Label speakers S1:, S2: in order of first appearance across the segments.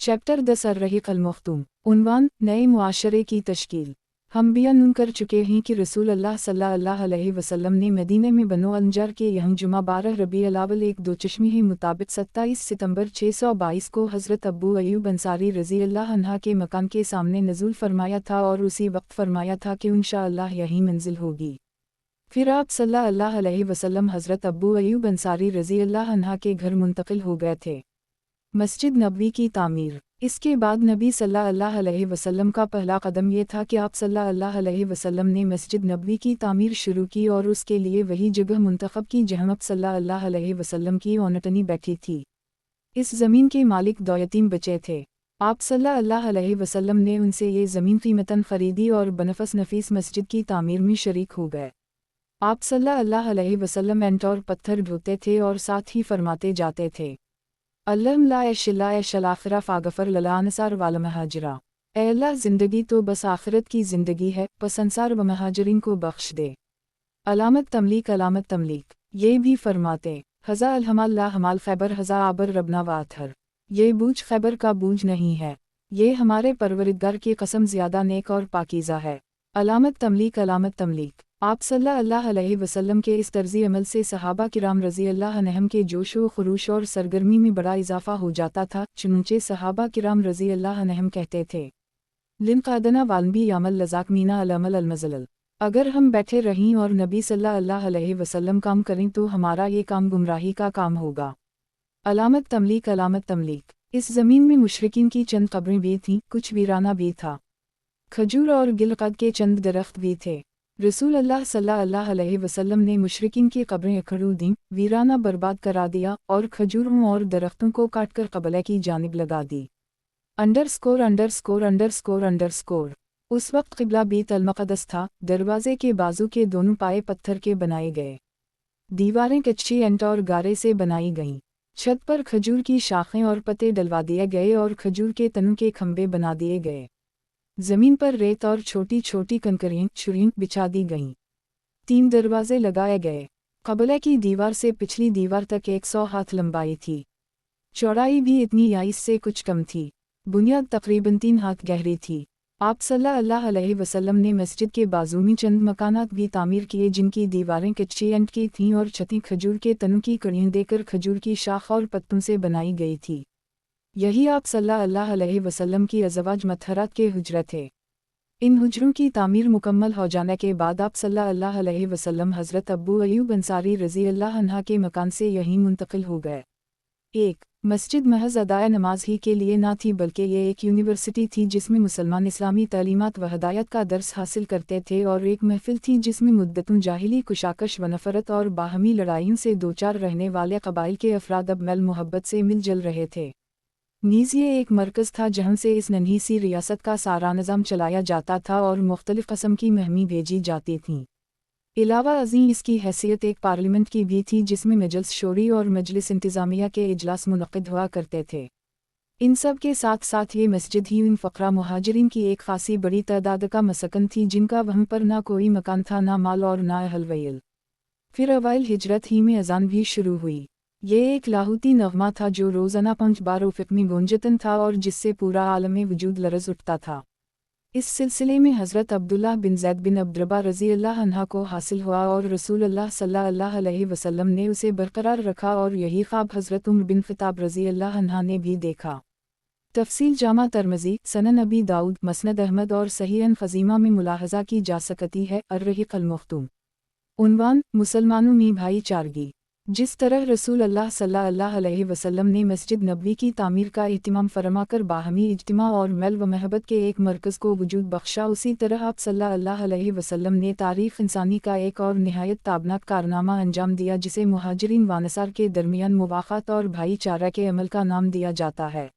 S1: Chapter 10 अर्रहीक़ अल-मख्तूम। उन्वान, नए मुआशरे की तश्कील। हम बयान कर चुके हैं कि रसूल अल्लाह सल्लल्लाहु अलैहि वसल्लम ने मदीने में बनो अंजार के यहम जुमा 12 रबीउल अव्वल एक दो चश्मी के मुताबिक 27 सितंबर 622 को हज़रत अबू अय्यूब अंसारी रज़ी अल्लाह अन्हा के मकान के सामने नज़ूल फरमाया था और उसी वक्त फरमाया था कि इंशाअल्लाह यही मंजिल होगी। फिर आप सल्लल्लाहु अलैहि वसल्लम हज़रत अबू अय्यूब अंसारी रज़ी अल्लाह अन्हा के घर मुंतकिल हो गए थे। मस्जिद नबवी की तामीर। इसके बाद नबी सल्लल्लाहु अलैहि वसल्लम का पहला कदम ये था कि आप सल्लल्लाहु अलैहि वसल्लम ने मस्जिद नबवी की तामीर शुरू की और उसके लिए वही जगह मुंतखब की जहां आप सल्लल्लाहु अलैहि वसल्लम की औनटनी बैठी थी। इस ज़मीन के मालिक दो यतीम बचे थे। आप सल्लल्लाहु अलैहि वसल्लम ने उनसे ये ज़मीन कीमतन ख़रीदी और बनफस नफीस मस्जिद की तामीर में शरीक हो गए। आप सल्लल्लाहु अलैहि वसल्लम ईंट और पत्थर ढोते थे और साथ ही फरमाते जाते थे, अल्लाह फ़ागफ़र ललानसार वाल महाजरा। अल्लाह ज़िंदगी तो बस आखिरत की ज़िंदगी है, बस अंसार व महाजरीन को बख्श दे। अलामत तमलीक। ये भी फरमाते, हज़ा अलहमाल ला हमाल खैबर हज़ा आबर रबना वाथर। ये बूझ खैबर का बूझ नहीं है, ये हमारे परवरिदगार की कसम ज़्यादा नेक और पाकीज़ा है। अलामत तमलीक। आप सल्लल्लाहु अलैहि वसल्लम के इस तर्ज़ी अमल से सहाबा किराम रज़ी अल्लाह अन्हुम के जोश व खुरूश और सरगर्मी में बड़ा इजाफ़ा हो जाता था। चुनंचे सहाबा किराम रज़ी अल्लाह अन्हुम कहते थे, लिन क़ादना वालबी यामल लज़ाक मीना अलमल अलमज़लल। अगर हम बैठे रहें और नबी सल्लल्लाहु अलैहि वसल्लम काम करें तो हमारा ये काम गुमराही का काम होगा। अलामत तमलीक। इस ज़मीन में मुशरिकीन की चंद कब्रें भी थीं, कुछ वीराना भी था। खजूर और गिलक़द के चंद दरख्त भी थे। रसूल अल्लाह सल्लल्लाहु अलैहि वसल्लम ने मुशरिकीन की कब्रें उखड़ दीं, वीराना बर्बाद करा दिया और खजूरों और दरख्तों को काटकर क़बला की जानिब लगा दी। ______। उस वक्त क़िबला बैत अल-मक़दस था। दरवाज़े के बाजू के दोनों पाए पत्थर के बनाए गए। दीवारें कच्ची ईंट और गारे से बनाई गईं। छत पर खजूर की शाखें और पत्ते डलवा दिए गए और खजूर के तनों के खंभे बना दिए गए। ज़मीन पर रेत और छोटी छोटी कंकरियाँ छुरियाँ बिछा दी गईं। 3 दरवाजे लगाए गए। क़बला की दीवार से पिछली दीवार तक 100 हाथ लंबाई थी। चौड़ाई भी इतनी या इससे कुछ कम थी। बुनियाद तकरीबन 3 हाथ गहरी थी। आप सल्लल्लाहु अलैहि वसल्लम ने मस्जिद के बाजू में चंद मकानात भी तामीर किए जिनकी दीवारें कच्ची ईंट की थीं और छतें खजूर के तनों की कड़ियाँ देकर खजूर की शाख और पत्तों से बनाई गई थी। यही आप सल्लल्लाहु अलैहि वसल्लम की अज़वाज मतहरात के हुजरे थे। इन हुजरों की तामीर मुकम्मल हो जाने के बाद आप सल्लल्लाहु अलैहि वसल्लम हज़रत अबू अय्यूब अंसारी रज़ी अल्लाह अन्हा के मकान से यहीं मुंतकिल हो गए। 1. मस्जिद महज अदाए नमाज ही के लिए ना थी बल्कि ये एक यूनिवर्सिटी थी जिसमें मुसलमान इस्लामी तालीमात व हदायत का दर्स हासिल करते थे और एक महफिल थी जिसमें मुद्दतों जाहिली कुशाकश व नफ़रत और बाहमी लड़ाइयों से दो चार रहने वाले कबाइल के अफराद अब मेल मोहब्बत से मिल जल रहे थे। नीज़ ये एक मरकज़ था जहाँ से इस नन्ही सी रियासत का सारा निज़ाम चलाया जाता था और मुख्तलिफ़ क़स्म की महमी भेजी जाती थीं। इलावा अज़ीं इसकी हैसियत एक पार्लियामेंट की भी थी जिसमें मजलिस शोरी और मजलिस इंतज़ामिया के इजलास मुनक़िद हुआ करते थे। इन सब के साथ साथ ये मस्जिद ही उन फ़क़रा मुहाजिरीन की एक ख़ासी बड़ी तादाद का मसकन थी जिनका वहाँ पर ना कोई मकान था, ना माल और ना अहल वैल। फिर अवाइल हिजरत ही में अज़ान भी शुरू हुई। ये एक लाहूती नग़मा था जो रोज़ाना 5 बार उफ़क़ में गूंजतन था और जिससे पूरा आलम वजूद लरज़ उठता था। इस सिलसिले में हज़रत अब्दुल्लाह बिन ज़ैद बिन अब्दरबा रज़ी अल्लाह अन्हा को हासिल हुआ और रसूल अल्लाह सल्लल्लाहु अलैहि वसल्लम ने उसे बरकरार रखा और यही ख्वाब हज़रत उम्र बिन ख़िताब रज़ी अल्लाह अन्हा ने भी देखा। तफ़सील जामा तरमज़ी, सनन अबी दाऊद, मसनद अहमद और सहीह ख़ज़ीमा में मुलाहज़ा की जा सकती है। अर्रहीक़ अल-मख्तूम। उन्वान, मुसलमानों में भाईचारगी। जिस तरह रसूल अल्लाह सल्लल्लाहु अलैहि वसल्लम ने मस्जिद नबवी की तामीर का एहतिमाम फरमाकर बाहमी इज्तिमा और मेल व महबत के एक मरकज़ को वजूद बख्शा, उसी तरह आप सल्लल्लाहु अलैहि वसल्लम ने तारीख़ इंसानी का एक और निहायत ताबनाक कारनामा अंजाम दिया जिसे मुहाजिरीन व अंसार के दरमियान मुवाख़ात और भाईचारा के अमल का नाम दिया जाता है।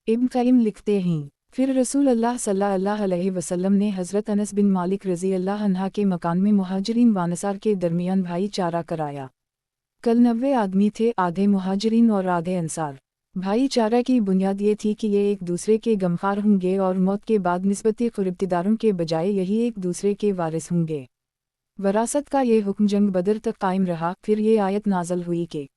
S1: इब्न क़य्यिम लिखते हैं, फिर रसूल अल्लाह सल्लल्लाहु अलैहि वसल्लम ने हज़रत अनस बिन मालिक रज़ी अल्लाह अन्हा के मकान में मुहाजिरीन व अंसार के दरमियान भाईचारा कराया। कल 90 आदमी थे, आधे मुहाजिरीन और आधे अंसार। भाईचारा की बुनियाद ये थी कि ये एक दूसरे के गमखार होंगे और मौत के बाद निस्बती क़ुर्बतिदारों के बजाय यही एक दूसरे के वारिस होंगे। वरासत का ये हुक्म जंग बदर तक कायम रहा। फिर ये आयत नाज़ल हुई कि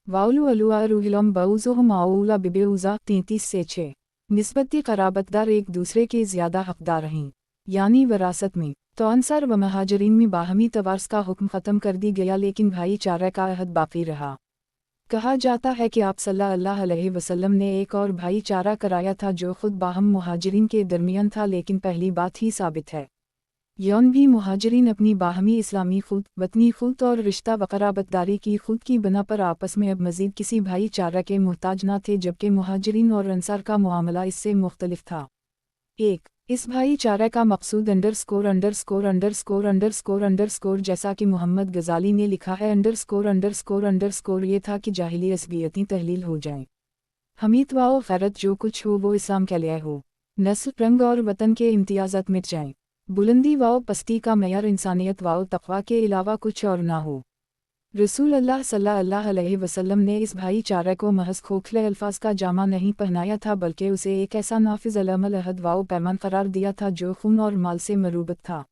S1: वाउलू अलुआ रूहिलम बऊज़ुहुम आऊला बिबेउज़ा 33 से 6। निस्बती क़राबतदार एक दूसरे के ज़्यादा हक़दार हैं, यानी वरासत में। तो अंसार व महाजरीन में बाहमी तवार्स का हुक्म ख़त्म कर दी गया, लेकिन भाईचारा का अहद बाकी रहा। कहा जाता है कि आप सल्लल्लाहु अलैहि वसल्लम ने एक और भाईचारा कराया था जो खुद बाहम मुहाजिरीन के दरमियान था, लेकिन पहली बात ही साबित है। यौन भी मुहाजिरीन अपनी बाहमी इस्लामी खुद, वतनी खुद और रिश्ता व क़राबतदारी की खुद की बना पर आपस में अब मज़ीद किसी भाईचारा के मुहताज न थे, जबकि मुहाजिरीन और अंसार का मुआमला इससे मुख्तलिफ था। 1. इस भाईचारे का मकसूद जैसा कि मोहम्मद गजाली ने लिखा है ये था कि जाहिली असबियती तहलील हो जाएं। हमीद वाओ खैरत जो कुछ हो वो इस्लाम के लिए हो। नस्ल, रंग और वतन के इम्तियाज़ात मिट जाएं। बुलंदी वाओ पस्ती का मयार इंसानियत वाओ तक़वा के अलावा कुछ और ना हो। रसूल अल्लाह सल्लल्लाहु अलैहि वसल्लम ने इस भाईचारे को महज खोखले अल्फाज का जामा नहीं पहनाया था, बल्कि उसे एक ऐसा नाफिज़ अल-अमल अहद वाओ पैमान करार दिया था जो खून और माल से मरूबत था।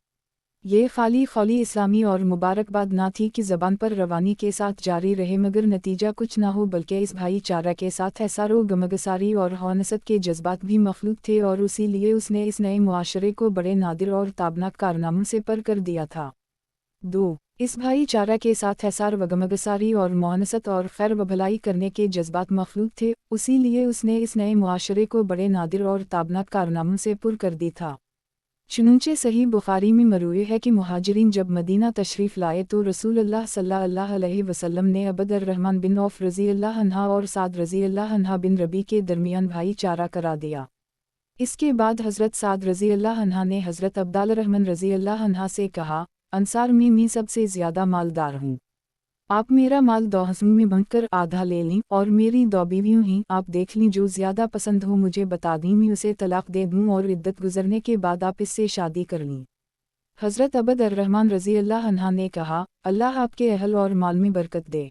S1: ये खाली खौली इस्लामी और मुबारकबाद ना थी कि ज़बान पर रवानी के साथ जारी रहे मगर नतीजा कुछ ना हो, बल्कि इस भाईचारा के साथ एसारो गमगसारी और हौनसत के जज्बात भी मखलूक थे, और उसी लिए उसने इस नए मुआशरे को बड़े नादिर और ताबनाक कारनामों से पर कर दिया था। 2. इस भाईचारा के साथ एसार व गमगसारी और मुआनसत और खैर व भलाई करने के जज्बात मखलूक थे, उसी लिए उसने इस नए मुआशरे को बड़े नादिर और ताबनाक कारनामों से पुर कर दी था। चुनंचे सही बुखारी में मरूए है कि मुहाजिरीन जब मदीना तशरीफ़ लाए तो रसूलुल्लाह सल्लल्लाहु अलैहि वसल्लम ने अब्दुर्रहमान बिन औफ रज़ियल्लाहु अन्हा और साद रज़ियल्लाहु अन्हा बिन रबी के दरमियान भाईचारा करा दिया। इसके बाद हज़रत साद रज़ियल्लाहु अन्हा ने हज़रत अब्दुर्रहमान रज़ियल्लाहु अन्हा से कहा, अंसार में मैं सबसे ज़्यादा मालदार हूँ, आप मेरा माल 2 हिस्सों में बांटकर आधा ले लें, और मेरी 2 बीवियाँ हैं, आप देख लें जो ज़्यादा पसंद हो मुझे बता दें, मैं उसे तलाक दे दूँ और इद्दत गुजरने के बाद आप इससे शादी कर लें। हज़रत अब्दुर्रहमान रज़ियल्लाहु अन्हा ने कहा, अल्लाह आपके अहल और माल में बरकत दे।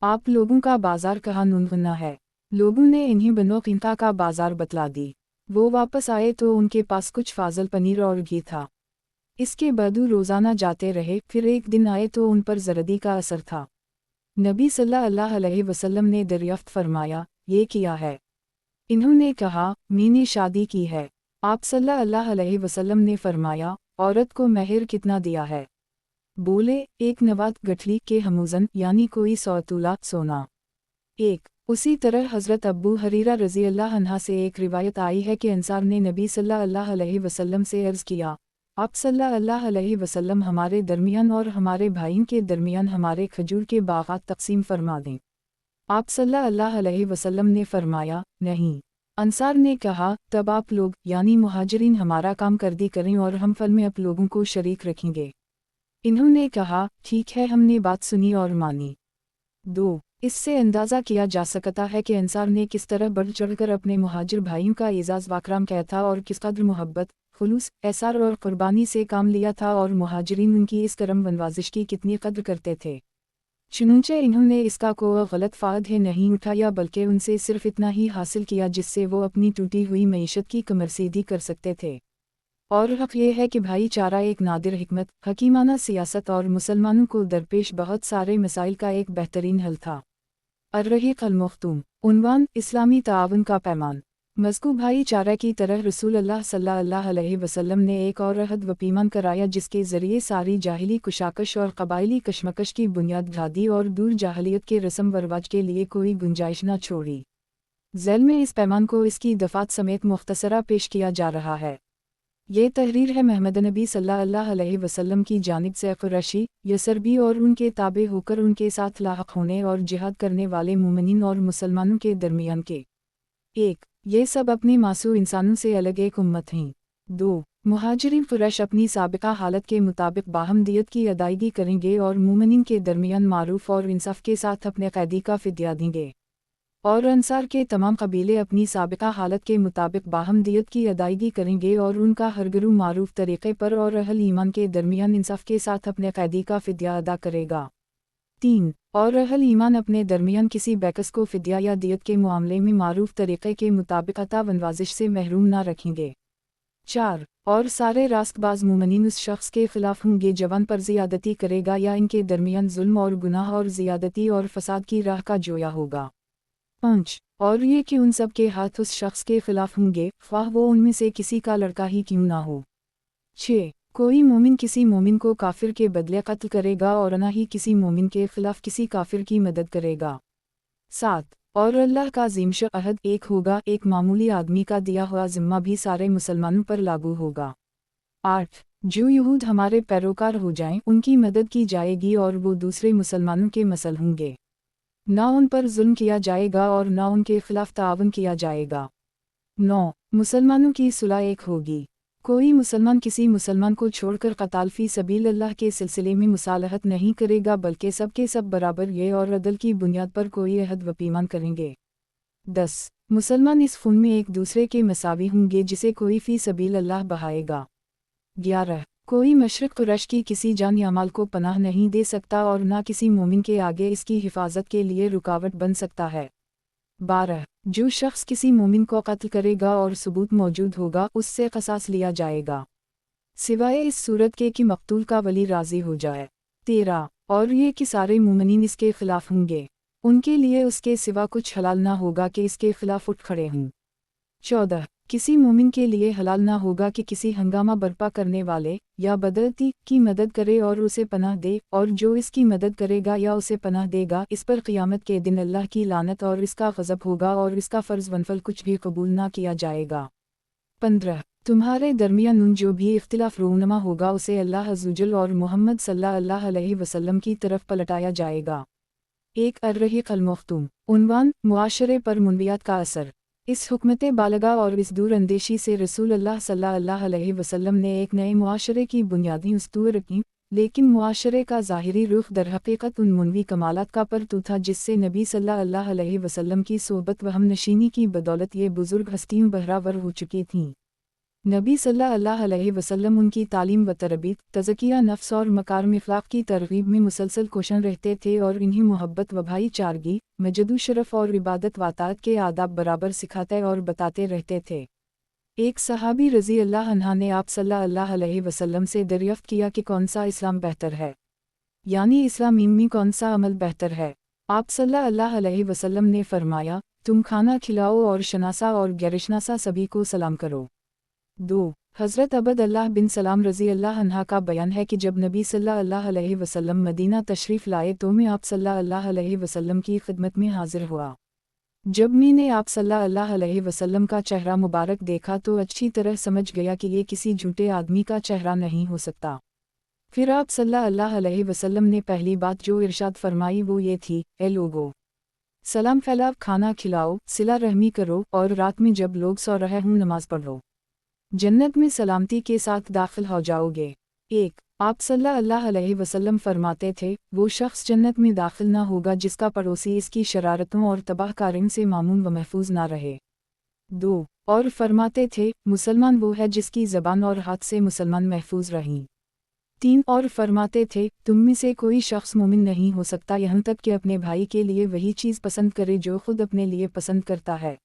S1: आप लोगों का बाजार कहाँ नुनगुना है। लोगों ने इन्हीं बनो क़ीमता का बाजार बतला दी। वो वापस आए तो उनके पास कुछ फाजल पनीर और घी था। इसके बदू रोज़ाना जाते रहे, फिर एक दिन आए तो उन पर ज़रदी का असर था। नबी सल्लल्लाहु अलैहि वसल्लम ने दरियाफ्त फरमाया, ये किया है? इन्होंने कहा, मैंने शादी की है। आप सल्लल्लाहु अलैहि वसल्लम ने फरमाया, औरत को महर कितना दिया है? बोले, 1 नवात गठली के हमूज़न, यानी कोई 100 तोला सोना। 1. उसी तरह हज़रत अब्बू हरीरा रज़ियल्लाहु अन्हा से एक रिवायत आई है कि अंसार ने नबी सल्लल्लाहु अलैहि वसल्लम से अर्ज़ किया, आप सल्लल्लाहु अलैहि वसल्लम हमारे दरमियान और हमारे भाइयों के दरमियान हमारे खजूर के बागात तक़सीम फरमा दें। आप सल्लल्लाहु अलैहि वसल्लम ने फरमाया, नहीं। अंसार ने कहा, तब आप लोग यानी मुहाजिरीन हमारा काम करदी करें और हम फल में आप लोगों को शरीक रखेंगे। इन्होंने कहा, ठीक है, हमने बात सुनी और मानी। 2. इससे अंदाज़ा किया जा सकता है कि अंसार ने किस तरह बढ़ चढ़कर अपने मुहाजिर भाइयों का एजाज़ वाकराम किया था और किस कदर मोहब्बत, खुलूस, एसार और कुर्बानी से काम लिया था, और मुहाजिरीन उनकी इस करम बनवाजिश की कितनी कद्र करते थे। चुनंचे इन्होंने इसका कोई गलत फ़ायदा नहीं उठाया, बल्कि उनसे सिर्फ इतना ही हासिल किया जिससे वो अपनी टूटी हुई मईशत की कमरसीदी कर सकते थे। और हक़ ये है कि भाईचारा एक नादिर हिकमत, हकीमाना सियासत और मुसलमानों को दरपेश बहुत सारे मसाइल का एक बेहतरीन हल था। अर्रहीक़ अल-मख्तूम। उन्वान, इस्लामी ताआवुन का पैमान। मज़कूर भाईचारा की तरह रसूलुल्लाह सल्लल्लाहु अलैहि वसल्लम ने एक और अहद व पैमान कराया जिसके ज़रिए सारी जाहिली कुशाकश और कबायली कशमकश की बुनियाद ढा दी और दूर जाहिलियत के रस्म व रिवाज के लिए कोई गुंजाइश न छोड़ी। ज़ैल में इस पैमान को इसकी दफ़ात समेत मुख्तसरा पेश किया जा रहा है। ये तहरीर है महमद नबी सल्लल्लाहु अलैहि वसल्लम की जानिब से क़ुरैशी, यसरबी और उनके ताबे होकर उनके साथ लाहक़ होने और जिहाद करने वाले मोमिनीन और मुसलमानों के दरमियान के। 1. ये सब अपने मासूम इंसानों से अलग एक उम्मत हैं। 2. मुहाजिरीन क़ुरैश अपनी साबिक़ा हालत के मुताबिक बाहम दियत की अदायगी करेंगे और मोमिनीन के दरमियान मारूफ और इंसाफ के साथ अपने कैदी का फ़िद्या देंगे। और अंसार के तमाम कबीले अपनी साबिक़ा हालत के मुताबिक बाहम दियत की अदायगी करेंगे और उनका हर गिरोह मारूफ तरीक़े पर और अहल ईमान के दरमियान इंसाफ के साथ अपने कैदी का फ़िद्या अदा करेगा। 3. और अहल ईमान अपने दरमियान किसी बैकस को फ़िद्या या दियत के मामले में मारूफ तरीक़े के मुताबिक अता वनवाजिश से महरूम न रखेंगे। 4. और सारे रास्तबाज मोमिनीन उस शख्स के ख़िलाफ़ होंगे जवान पर ज़ियादती करेगा या इनके दरमियान जुल्म और गुनाह और ज़ियादती और फ़साद की राह का जोया होगा। 5. और ये कि उन सब के हाथ उस शख्स के खिलाफ होंगे, ख्वाह वो उनमें से किसी का लड़का ही क्यों ना हो। 6. कोई मोमिन किसी मोमिन को काफिर के बदले कत्ल करेगा और ना ही किसी मोमिन के खिलाफ किसी काफिर की मदद करेगा। 7. और अल्लाह का ज़िम्मा अहद एक होगा, एक मामूली आदमी का दिया हुआ ज़िम्मा भी सारे मुसलमानों पर लागू होगा। 8. जो यहूद हमारे पैरोकार हो जाएं, उनकी मदद की जाएगी और वो दूसरे मुसलमानों के मसल होंगे। ना उन पर जुल्म किया जाएगा और ना उनके खिलाफ तावन किया जाएगा। 9. मुसलमानों की सुलह एक होगी। कोई मुसलमान किसी मुसलमान को छोड़कर क़ताल फ़ी सबील अल्लाह के सिलसिले में मुसालहत नहीं करेगा, बल्कि सब के सब बराबर ये और अदल की बुनियाद पर कोई अहद व पैमान करेंगे। 10. मुसलमान इस खून में एक दूसरे के मसावी होंगे जिसे कोई फ़ी सबील अल्लाह बहाएगा। 11. कोई मशरिक़ कुरैश की किसी जान या माल को पनाह नहीं दे सकता और ना किसी मोमिन के आगे इसकी हिफाजत के लिए रुकावट बन सकता है। 12. जो शख्स किसी मोमिन को कत्ल करेगा और सबूत मौजूद होगा, उससे क़सास लिया जाएगा, सिवाय इस सूरत के कि मक़तूल का वली राज़ी हो जाए। 13. और ये कि सारे मोमिनीन इसके खिलाफ होंगे, उनके लिए उसके सिवा कुछ हलाल ना होगा कि इसके खिलाफ उठ खड़े हों। 14. किसी मोमिन के लिए हलाल ना होगा कि किसी हंगामा बर्पा करने वाले या बदअती की मदद करे और उसे पनाह दे, और जो इसकी मदद करेगा या उसे पनाह देगा, इस पर क़यामत के दिन अल्लाह की लानत और इसका ग़ज़ब होगा और इसका फ़र्ज़ वनफल कुछ भी कबूल ना किया जाएगा। 15. तुम्हारे दरमियान उन जो भी इख्तिलाफ़ रूनुमा होगा उसे अल्लाह अज़्ज़वजल और मोहम्मद सल्लल्लाहु अलैहि वसल्लम की तरफ पलटाया जाएगा। 1. अर्रहीक़ अल-मख़्तूम। उन्वान, मुआशरे पर मुनवियात का असर। इस हुक्मत बालगा और इस दूर अंदेशी से रसूल अल्लाह सल्लल्लाहु अलैहि वसल्लम ने एक नए मुआशरे की बुनियादी उस्तूर रखी, लेकिन मुआशरे का ज़ाहिरी रुख दरहक़ीक़त उन मुनवी कमालात का परतू था जिससे नबी सल्लल्लाहु अलैहि वसल्लम की सोबत व हमनशीनी की बदौलत ये बुज़ुर्ग हस्तियाँ बहरावर हो चुकी थीं। नबी सल्लल्लाहु अलैहि वसल्लम उनकी तालीम व तरबीत, तज़किया नफ्स और मकारिम अख़लाक़ की तरग़ीब में मुसलसल कोशन रहते थे और इन्हीं मोहब्बत व भाईचारगी, मजदू शरफ़ और इबादत व ताअत के आदाब बराबर सिखाते और बताते रहते थे। एक सहाबी रज़ी अल्लाह अन्हा ने आप सल्लल्लाहु अलैहि वसल्लम से दरियाफ़्त किया कि कौन सा इस्लाम बेहतर है, यानी इस्लाम में कौन सा अमल बेहतर है। आप सल्लल्लाहु अलैहि वसल्लम ने फरमाया, तुम खाना खिलाओ और शनासा और गैरशनासा सभी को सलाम करो। 2. हज़रत अबद अल्लाह बिन सलाम रज़ी अल्लाह अन्हा का बयान है कि जब नबी सल्लल्लाहु अलैहि वसल्लम मदीना तशरीफ़ लाए तो मैं आप सल्लल्लाहु अलैहि वसल्लम की खिदमत में हाजिर हुआ। जब मैंने आप सल्लल्लाहु अलैहि वसल्लम का चेहरा मुबारक देखा तो अच्छी तरह समझ गया कि ये किसी झूठे आदमी का चेहरा नहीं हो सकता। फिर आप सल्लल्लाहु अलैहि वसल्लम ने पहली बात जो इरशाद फरमाई वो ये थी, ए लोगो, सलाम फैलाओ, खाना खिलाओ, सिला रहमी करो और रात में जब लोग सो रहे हों नमाज पढ़ो, जन्नत में सलामती के साथ दाखिल हो जाओगे। 1. आप सल्लल्लाहु अलैहि वसल्लम फरमाते थे, वो शख्स जन्नत में दाखिल ना होगा जिसका पड़ोसी इसकी शरारतों और तबाहकारियों से मामून व महफूज ना रहे। 2. और फरमाते थे, मुसलमान वो है जिसकी ज़बान और हाथ से मुसलमान महफूज रहें। 3. और फरमाते थे, तुम में से कोई शख्स मोमिन नहीं हो सकता यहाँ तक कि अपने भाई के लिए वही चीज़ पसंद करे जो खुद अपने लिए पसंद करता है।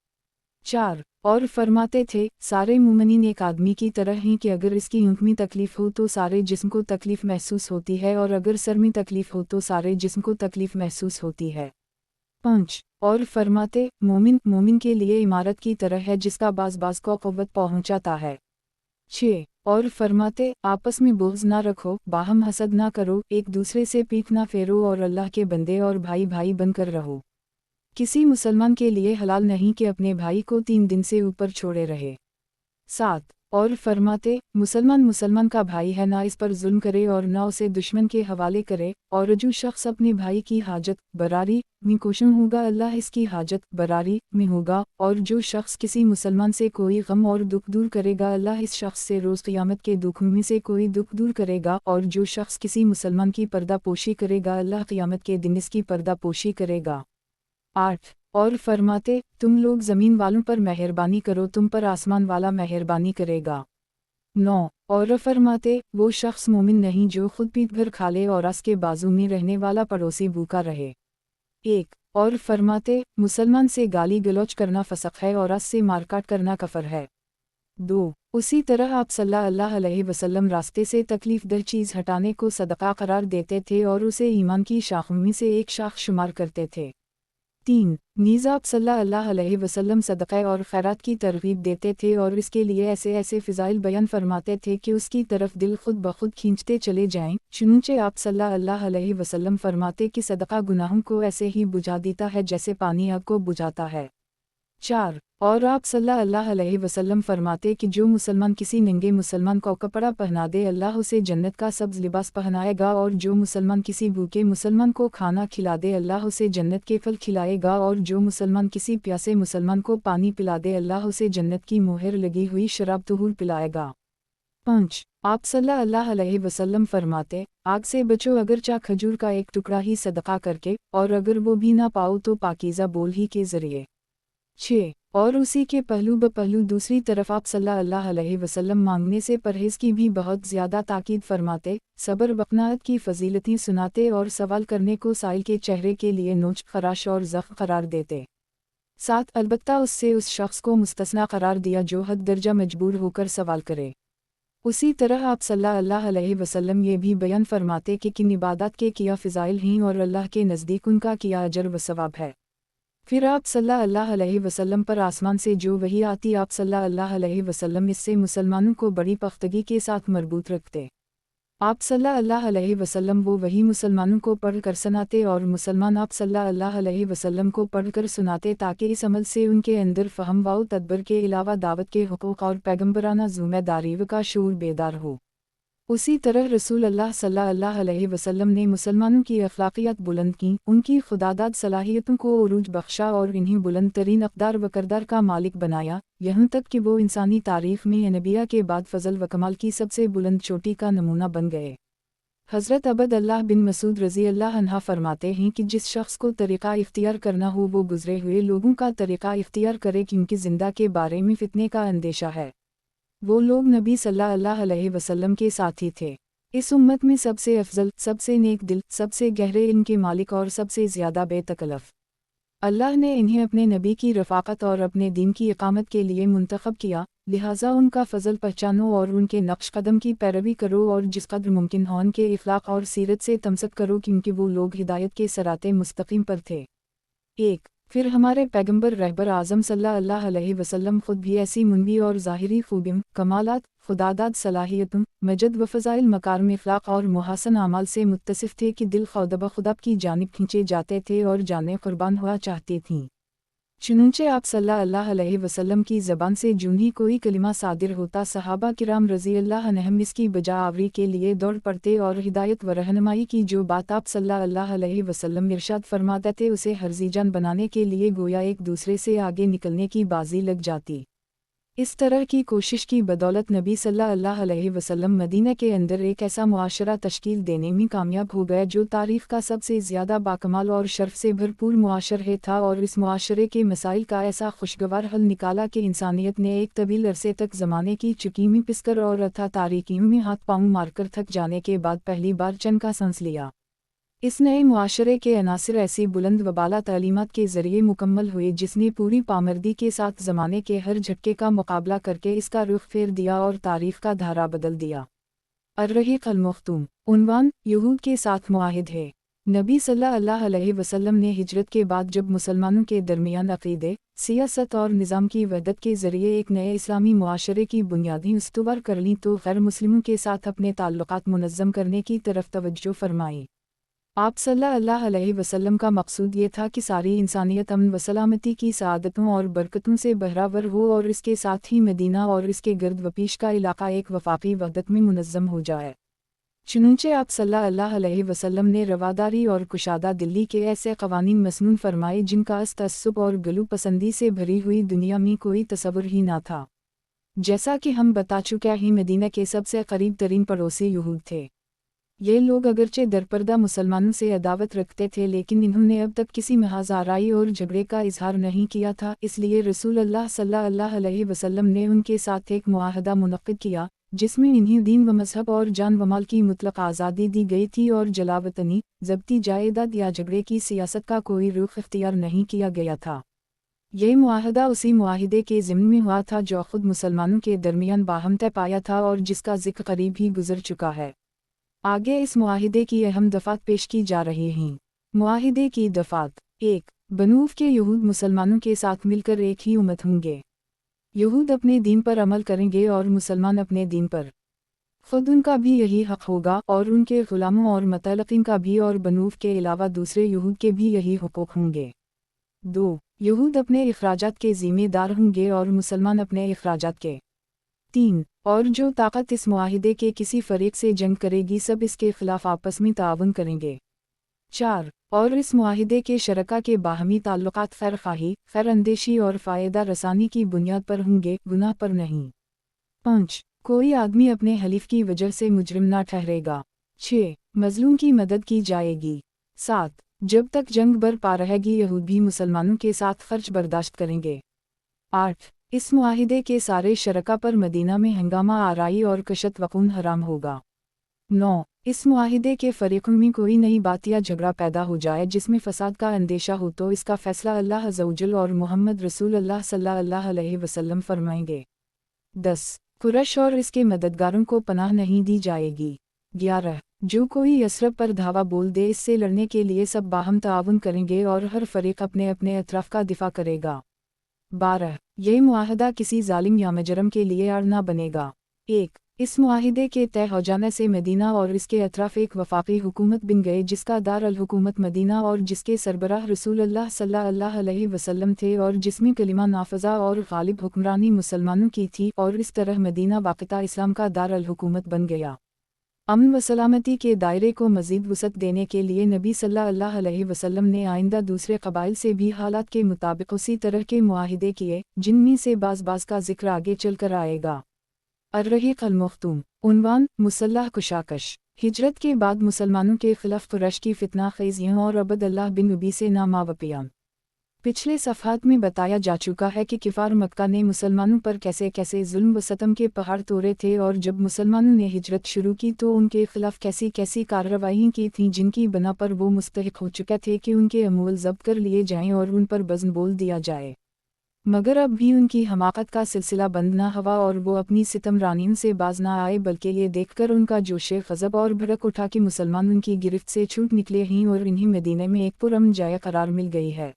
S1: 4. और फरमाते थे, सारे मोमिनीन एक आदमी की तरह हैं कि अगर इसकी ऊँख में तकलीफ़ हो तो सारे जिस्म को तकलीफ़ महसूस होती है और अगर सर में तकलीफ़ हो तो सारे जिस्म को तकलीफ़ महसूस होती है। 5. और फरमाते, मोमिन के लिए इमारत की तरह है जिसका बाज़ को क़ुव्वत पहुँचाता है। 6. और फरमाते, आपस में बुग़्ज़ ना रखो, बाहम हसद ना करो, एक दूसरे से पीठ ना फेरो और अल्लाह के बंदे और भाई भाई बनकर रहो। किसी मुसलमान के लिए हलाल नहीं कि अपने भाई को 3 दिन से ऊपर छोड़े रहे। 7. और फरमाते, मुसलमान का भाई है, ना इस पर जुल्म करे और ना उसे दुश्मन के हवाले करे, और जो शख्स अपने भाई की हाजत बरारी में कोशिश होगा अल्लाह इसकी हाजत बरारी में होगा, और जो शख्स किसी मुसलमान से कोई गम और दुख दूर करेगा अल्लाह इस शख्स से रोज़ क़यामत के दुखों में से कोई दुख दूर करेगा, और जो शख्स किसी मुसलमान की पर्दा पोशी करेगा अल्लाह क़यामत के दिन इसकी पर्दा पोशी करेगा। 8. और फरमाते, तुम लोग ज़मीन वालों पर मेहरबानी करो, तुम पर आसमान वाला मेहरबानी करेगा। 9. और फरमाते, वो शख्स मोमिन नहीं जो खुद पीठ भर खा ले और रस के बाजू में रहने वाला पड़ोसी भूखा रहे। 1. और फरमाते, मुसलमान से गाली गलौच करना फसक है और रस से मारकाट करना कफर है। 2. उसी तरह आप सल्लल्लाहु अलैहि वसल्लम रास्ते से तकलीफ दह चीज़ हटाने को सदका करार देते थे और उसे ईमान की शाखों में से एक शाख शुमार करते थे। 3. नीज़ आप सल्लल्लाहु अलैहि वसल्लम सदक़ा और खैरात की तरगीब देते थे और इसके लिए ऐसे ऐसे फ़िज़ाइल बयान फरमाते थे कि उसकी तरफ दिल खुद ब खुद खींचते चले जाएं। चुनंचे आप सल्लल्लाहु अलैहि वसल्लम फरमाते कि सदक़ा गुनाहों को ऐसे ही बुझा देता है जैसे पानी आग को बुझाता है। 4. और आप सल्लल्लाहु अलैहि वसल्लम फरमाते कि जो मुसलमान किसी नंगे मुसलमान को कपड़ा पहना दे अल्लाह उसे जन्नत का सब्ज़ लिबास पहनाएगा, और जो मुसलमान किसी भूखे मुसलमान को खाना खिला दे अल्लाह उसे जन्नत के फल खिलाएगा, और जो मुसलमान किसी प्यासे मुसलमान को पानी पिला दे अल्लाह उसे जन्नत की मोहर लगी हुई शराब तुहूर पिलाएगा। 5. आप सल्लल्लाहु अलैहि वसल्लम फरमाते, आग से बचो अगरचा खजूर का एक टुकड़ा ही सदका करके, और अगर वो भी ना पाओ तो पाकीज़ा बोल ही के ज़रिए। 6. और उसी के पहलू ब पहलू दूसरी तरफ आप सल्लल्लाहु अलैहि वसल्लम मांगने से परहेज़ की भी बहुत ज़्यादा ताकीद फरमाते, सब्र बकनात की फजीलतें सुनाते और सवाल करने को साइल के चेहरे के लिए नोच खराश और ज़ख्म करार देते। 7. अलबत्ता उससे उस शख्स को मुस्तस्ना करार दिया जो हद दर्जा मजबूर होकर सवाल करे। उसी तरह आप सल्लल्लाहु अलैहि वसल्लम ये भी बयान फरमाते कि किन इबादत के किया फ़िज़ाइल हैं और अल्लाह के नज़दीक उनका किया अजर व सवाब है। फिर आप सल्लल्लाहु अलैहि वसल्लम पर आसमान से जो वही आती आप सल्लल्लाहु अलैहि वसल्लम इससे मुसलमानों को बड़ी पख्तगी के साथ मरबूत रखते। आप सल्लल्लाहु अलैहि वसल्लम वो वही मुसलमानों को पढ़ कर सुनाते और मुसलमान आप सल्लल्लाहु अलैहि वसल्लम को पढ़ कर सुनाते ताकि इस अमल से उनके अंदर फ़हम व तदब्बर के अलावा दावत के हुकूक़ और पैगम्बराना ज़िम्मेदारी का शऊर बेदार हो। उसी तरह रसूल अल्लाह सल्लल्लाहु अलैहि वसल्लम ने मुसलमानों की अखलाकियात बुलंद की, उनकी खुदादाद सलाहियतों को उरूज बख्शा और इन्हें बुलंद तरीन अक़दार व करदार का मालिक बनाया, यहाँ तक कि वो इंसानी तारीख़ में नबिया के बाद फ़ज़ल व कमाल की सबसे बुलंद चोटी का नमूना बन गए। हज़रत अबद अल्लाह बिन मसूद रज़ी अल्लाह अन्हा फरमाते हैं कि जिस शख्स को तरीक़ा इख्तियार करना हो वो गुज़रे हुए लोगों का तरीक़ा इख्तियार करे क्योंकि ज़िंदा के बारे में फ़ितने का अंदेशा है। वो लोग नबी सल्लल्लाहु अलैहि वसल्लम के साथी थे। इस उम्मत में सबसे अफजल, सबसे नेक दिल, सबसे गहरे इल्म के मालिक और सबसे ज़्यादा बेतकल्लफ़ अल्लाह ने इन्हें अपने नबी की रफ़ाक़त और अपने दीन की इक़ामत के लिए मुंतख़ब किया, लिहाजा उनका फ़ज़ल पहचानो और उनके नक्श कदम की पैरवी करो और जिस कदर मुमकिन हो उनके इख़लाक़ और सीरत से तमसक करो क्योंकि वो लोग हिदायत के सराते मुस्तक़ीम पर थे। 1. फिर हमारे पैगंबर रहबर आज़म सल्लल्लाहु अलैहि वसल्लम ख़ुद भी ऐसी मुनवी और ज़ाहिरी ख़ूबियों, कमालात, खुदादाद सलाहियतों, मजद व फ़ज़ाइल मकारिम अख़लाक़ और मुहसन आमाल से मुत्तसिफ़ थे कि दिल खुद ब खुद की जानिब खींचे जाते थे और जानें क़ुरबान हुआ चाहती थीं। चुनंचे आप सल्लल्लाहु अलैहि वसल्लम की ज़बान से जूं ही कोई कलिमा सादिर होता सहाबा किराम रज़ी अल्लाह अन्हुम इसकी बजा आवरी के लिए दौड़ पड़ते और हिदायत व रहनुमाई की जो बात आप सल्लल्लाहु अलैहि वसल्लम इरशाद फरमाते थे उसे हर्जीजान बनाने के लिए गोया एक दूसरे से आगे निकलने की बाजी लग जाती। इस तरह की कोशिश की बदौलत नबी सल्लल्लाहु अलैहि वसल्लम मदीना के अंदर एक ऐसा मुआशरा तश्कील देने में कामयाब हो गया जो तारीख़ का सबसे ज़्यादा बाकमाल और शर्फ से भरपूर मुआशरे था, और इस मुआशरे के मसाइल का ऐसा खुशगवार हल निकाला कि इंसानियत ने एक तवील अरसे तक ज़माने की चुकीमी पिसकर और अथा तारीकियों में हाथ पाँव मारकर थक जाने के बाद पहली बार चैन का सांस लिया। इस नए मुआशरे के अनासिर ऐसी बुलंद व बाला तालीमात के ज़रिए मुकम्मल हुए जिसने पूरी पामर्दी के साथ ज़माने के हर झटके का मुकाबला करके इसका रुख फेर दिया और तारीख़ का धारा बदल दिया। अर्रहीक़ अल-मख्तूम उन्वान यहूद के साथ मुआहिद है। नबी सल्लल्लाहु अलैहि वसल्लम ने हिजरत के बाद जब मुसलमानों के दरमियान अक़ीदे, सियासत और निज़ाम की वहदत के ज़रिए एक नए इस्लामी मुआशरे की बुनियादें उस्तवार कर लीं तो गैर मुस्लिमों के साथ अपने ताल्लुक़ात मुनज़्ज़म करने की तरफ तवज्जो फरमाई। आप सल्लल्लाहु अलैहि वसल्लम का मकसूद ये था कि सारी इंसानियत अमन व सलामती की सआदतों और बरकतों से बहरावर हो और इसके साथ ही मदीना और इसके गर्द व पेश का इलाका एक वफाकी वहदत में मुनज़्ज़म हो जाए। चुनंचे आप सल्लल्लाहु अलैहि वसल्लम ने रवादारी और कुशादा दिल्ली के ऐसे क़वानीन मसनून फरमाए जिनका तअस्सुब और गलू पसंदी से भरी हुई दुनिया में कोई तसव्वुर ही ना था। जैसा कि हम बता चुके हैं मदीना के सबसे करीब तरीन पड़ोसी यहूद थे। ये लोग अगरचे दरपर्दा मुसलमानों से अदावत रखते थे लेकिन इन्होंने अब तक किसी महज आराई और झगड़े का इजहार नहीं किया था, इसलिए रसूल अल्लाह सल्लल्लाहु अलैहि वसल्लम ने उनके साथ एक मुआहदा मुनक़्क़िद किया जिसमें इन्हें दीन व मज़हब और जान व माल की मुतलक आज़ादी दी गई थी और जलावतनी, ज़ब्ती जायदाद या झगड़े की सियासत का कोई रुख इख्तियार नहीं किया गया था। यह मुआहदा उसी मुआहिदे के ज़िम्न में हुआ था जो खुद मुसलमानों के दरमियान बाहम तय पाया था और जिसका ज़िक्र करीब ही गुजर चुका है। आगे इस मुआहिदे की अहम दफ़ात पेश की जा रही हैं। मुआहिदे की दफ़ात 1. बनूफ के यहूद मुसलमानों के साथ मिलकर एक ही उम्मत होंगे। यहूद अपने दीन पर अमल करेंगे और मुसलमान अपने दीन पर। खुद उनका भी यही हक़ होगा और उनके ग़ुलामों और मतलक़ीन का भी, और बनूफ के अलावा दूसरे यहूद के भी यही हुकूक़ होंगे। 2. यहूद अपने इख़राजात के ज़िम्मेदार होंगे और मुसलमान अपने इख़राजात के। 3. और जो ताकत इस मुआहिदे के किसी फ़रीक़ से जंग करेगी सब इसके ख़िलाफ़ आपस में ताअवुन करेंगे। 4. और इस मुआहिदे के शरका के बाहमी ताल्लुक़ात खैर-ख़्वाही, खैर-अंदेशी और फ़ायदा रसानी की बुनियाद पर होंगे, गुनाह पर नहीं। 5. कोई आदमी अपने हलीफ की वजह से मुजरिम ना ठहरेगा। 6. मज़लूम की मदद की जाएगी। 7. जब तक जंग बरपा रहेगी यहूद भी मुसलमानों के साथ ख़र्च बर्दाश्त करेंगे। 8. इस मुआहिदे के सारे शरका पर मदीना में हंगामा आराई और कशत वक़ून हराम होगा। 9. इस मुआहिदे के फ़रीक़ों में कोई नई बात या झगड़ा पैदा हो जाए जिसमें फ़साद का अंदेशा हो तो इसका फ़ैसला अल्लाह अज़्ज़ व जल और मुहम्मद रसूलुल्लाह सल्लल्लाहु अलैहि वसल्लम फरमाएंगे। 10. कुरैश और इसके मददगारों को पनाह नहीं दी जाएगी। 11. जो कोई यसरब पर धावा बोल दे इससे लड़ने के लिए सब बाहम ताअवुन करेंगे और हर फ़रीक़ अपने अपने अतराफ़ का दिफ़ा करेगा। 12. यह मुआहदा किसी जालिम या मुजरम के लिए आड़ ना बनेगा। 1. इस मुआहिदे के तय हो जाने से मदीना और इसके अतराफ़ एक वफ़ाक़ी हुकूमत बन गए जिसका दार अल हुकूमत मदीना और जिसके सरबराह रसूलुल्लाह सल्लल्लाहु अलैहि वसल्लम थे और जिसमें कलिमा नाफ़ज़ा और ग़ालिब हुक्मरानी मुसलमानों की थी, और इस तरह मदीना वाक़ता इस्लाम का दार अल हुकूमत बन गया। अमन व सलामती के दायरे को मज़ीद वुसअत देने के लिए नबी सल्लल्लाहु अलैहि वसल्लम ने आइंदा दूसरे क़बाइल से भी हालात के मुताबिक उसी तरह के मुआहिदे किए, जिनमें से बाज़ का ज़िक्र आगे चलकर आएगा। अर्रहीक़ अल-मख़्तूम। उन्वान, मुसल्लह कुशाकश। हिजरत के बाद मुसलमानों के ख़िलाफ़ कुरैश की फ़ितना ख़ेज़ियों और अब्दुल्लाह बिन उबी से नामावपियाँ। पिछले सफ़हात में बताया जा चुका है कि किफ़ार मक्का ने मुसलमानों पर कैसे कैसे जुल्म व सतम के पहाड़ तोड़े थे, और जब मुसलमानों ने हिजरत शुरू की तो उनके ख़िलाफ़ कैसी कैसी कार्रवाइयाँ की थीं जिनकी बना पर वो मुस्तहिक़ हो चुके थे कि उनके अमूल ज़ब्त कर लिए जाएँ और उन पर बज़्म बोल दिया जाए। मगर अब भी उनकी हमाकत का सिलसिला बंद ना हुआ और वो अपनी सितमरानियों से बाज ना आए, बल्कि ये देखकर उनका जोशे ग़ज़ब और भड़क उठा कि मुसलमान उनकी गिरफ्त से छूट निकले हैं और इन्हीं मदीने में एक पुरअमन जाय करार मिल गई है।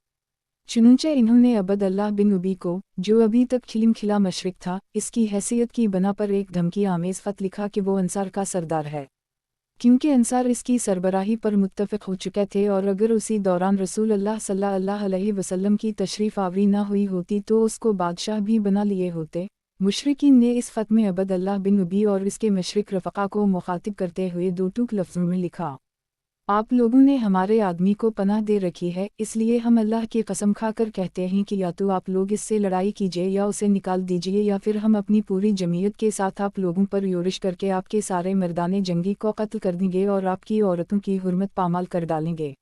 S1: चुनांचे इन्होंने अब्दुल्लाह बिन उबी को, जो अभी तक खिलमखिला मशरिक था, इसकी हैसियत की बना पर एक धमकी आमेज़ ख़त लिखा कि वो अंसार का सरदार है, क्योंकि अंसार इसकी सरबराही पर मुत्तफ़िक़ हो चुके थे, और अगर उसी दौरान रसूलुल्लाह सल्लल्लाहु अलैहि वसल्लम की तशरीफ़ आवरी ना हुई होती तो उसको बादशाह भी बना लिए होते। मुशरिकीन ने इस ख़त में अब्दुल्लाह बिन उबी और इसके मशरिक रफ़क़ा को मुखातिब करते हुए दो टूक लफ्ज़ों में लिखा, आप लोगों ने हमारे आदमी को पनाह दे रखी है, इसलिए हम अल्लाह की कसम खाकर कहते हैं कि या तो आप लोग इससे लड़ाई कीजिए या उसे निकाल दीजिए, या फिर हम अपनी पूरी जमीयत के साथ आप लोगों पर योरिश करके आपके सारे मर्दाने जंगी को कत्ल कर देंगे और आपकी औरतों की हुर्मत पामाल कर डालेंगे।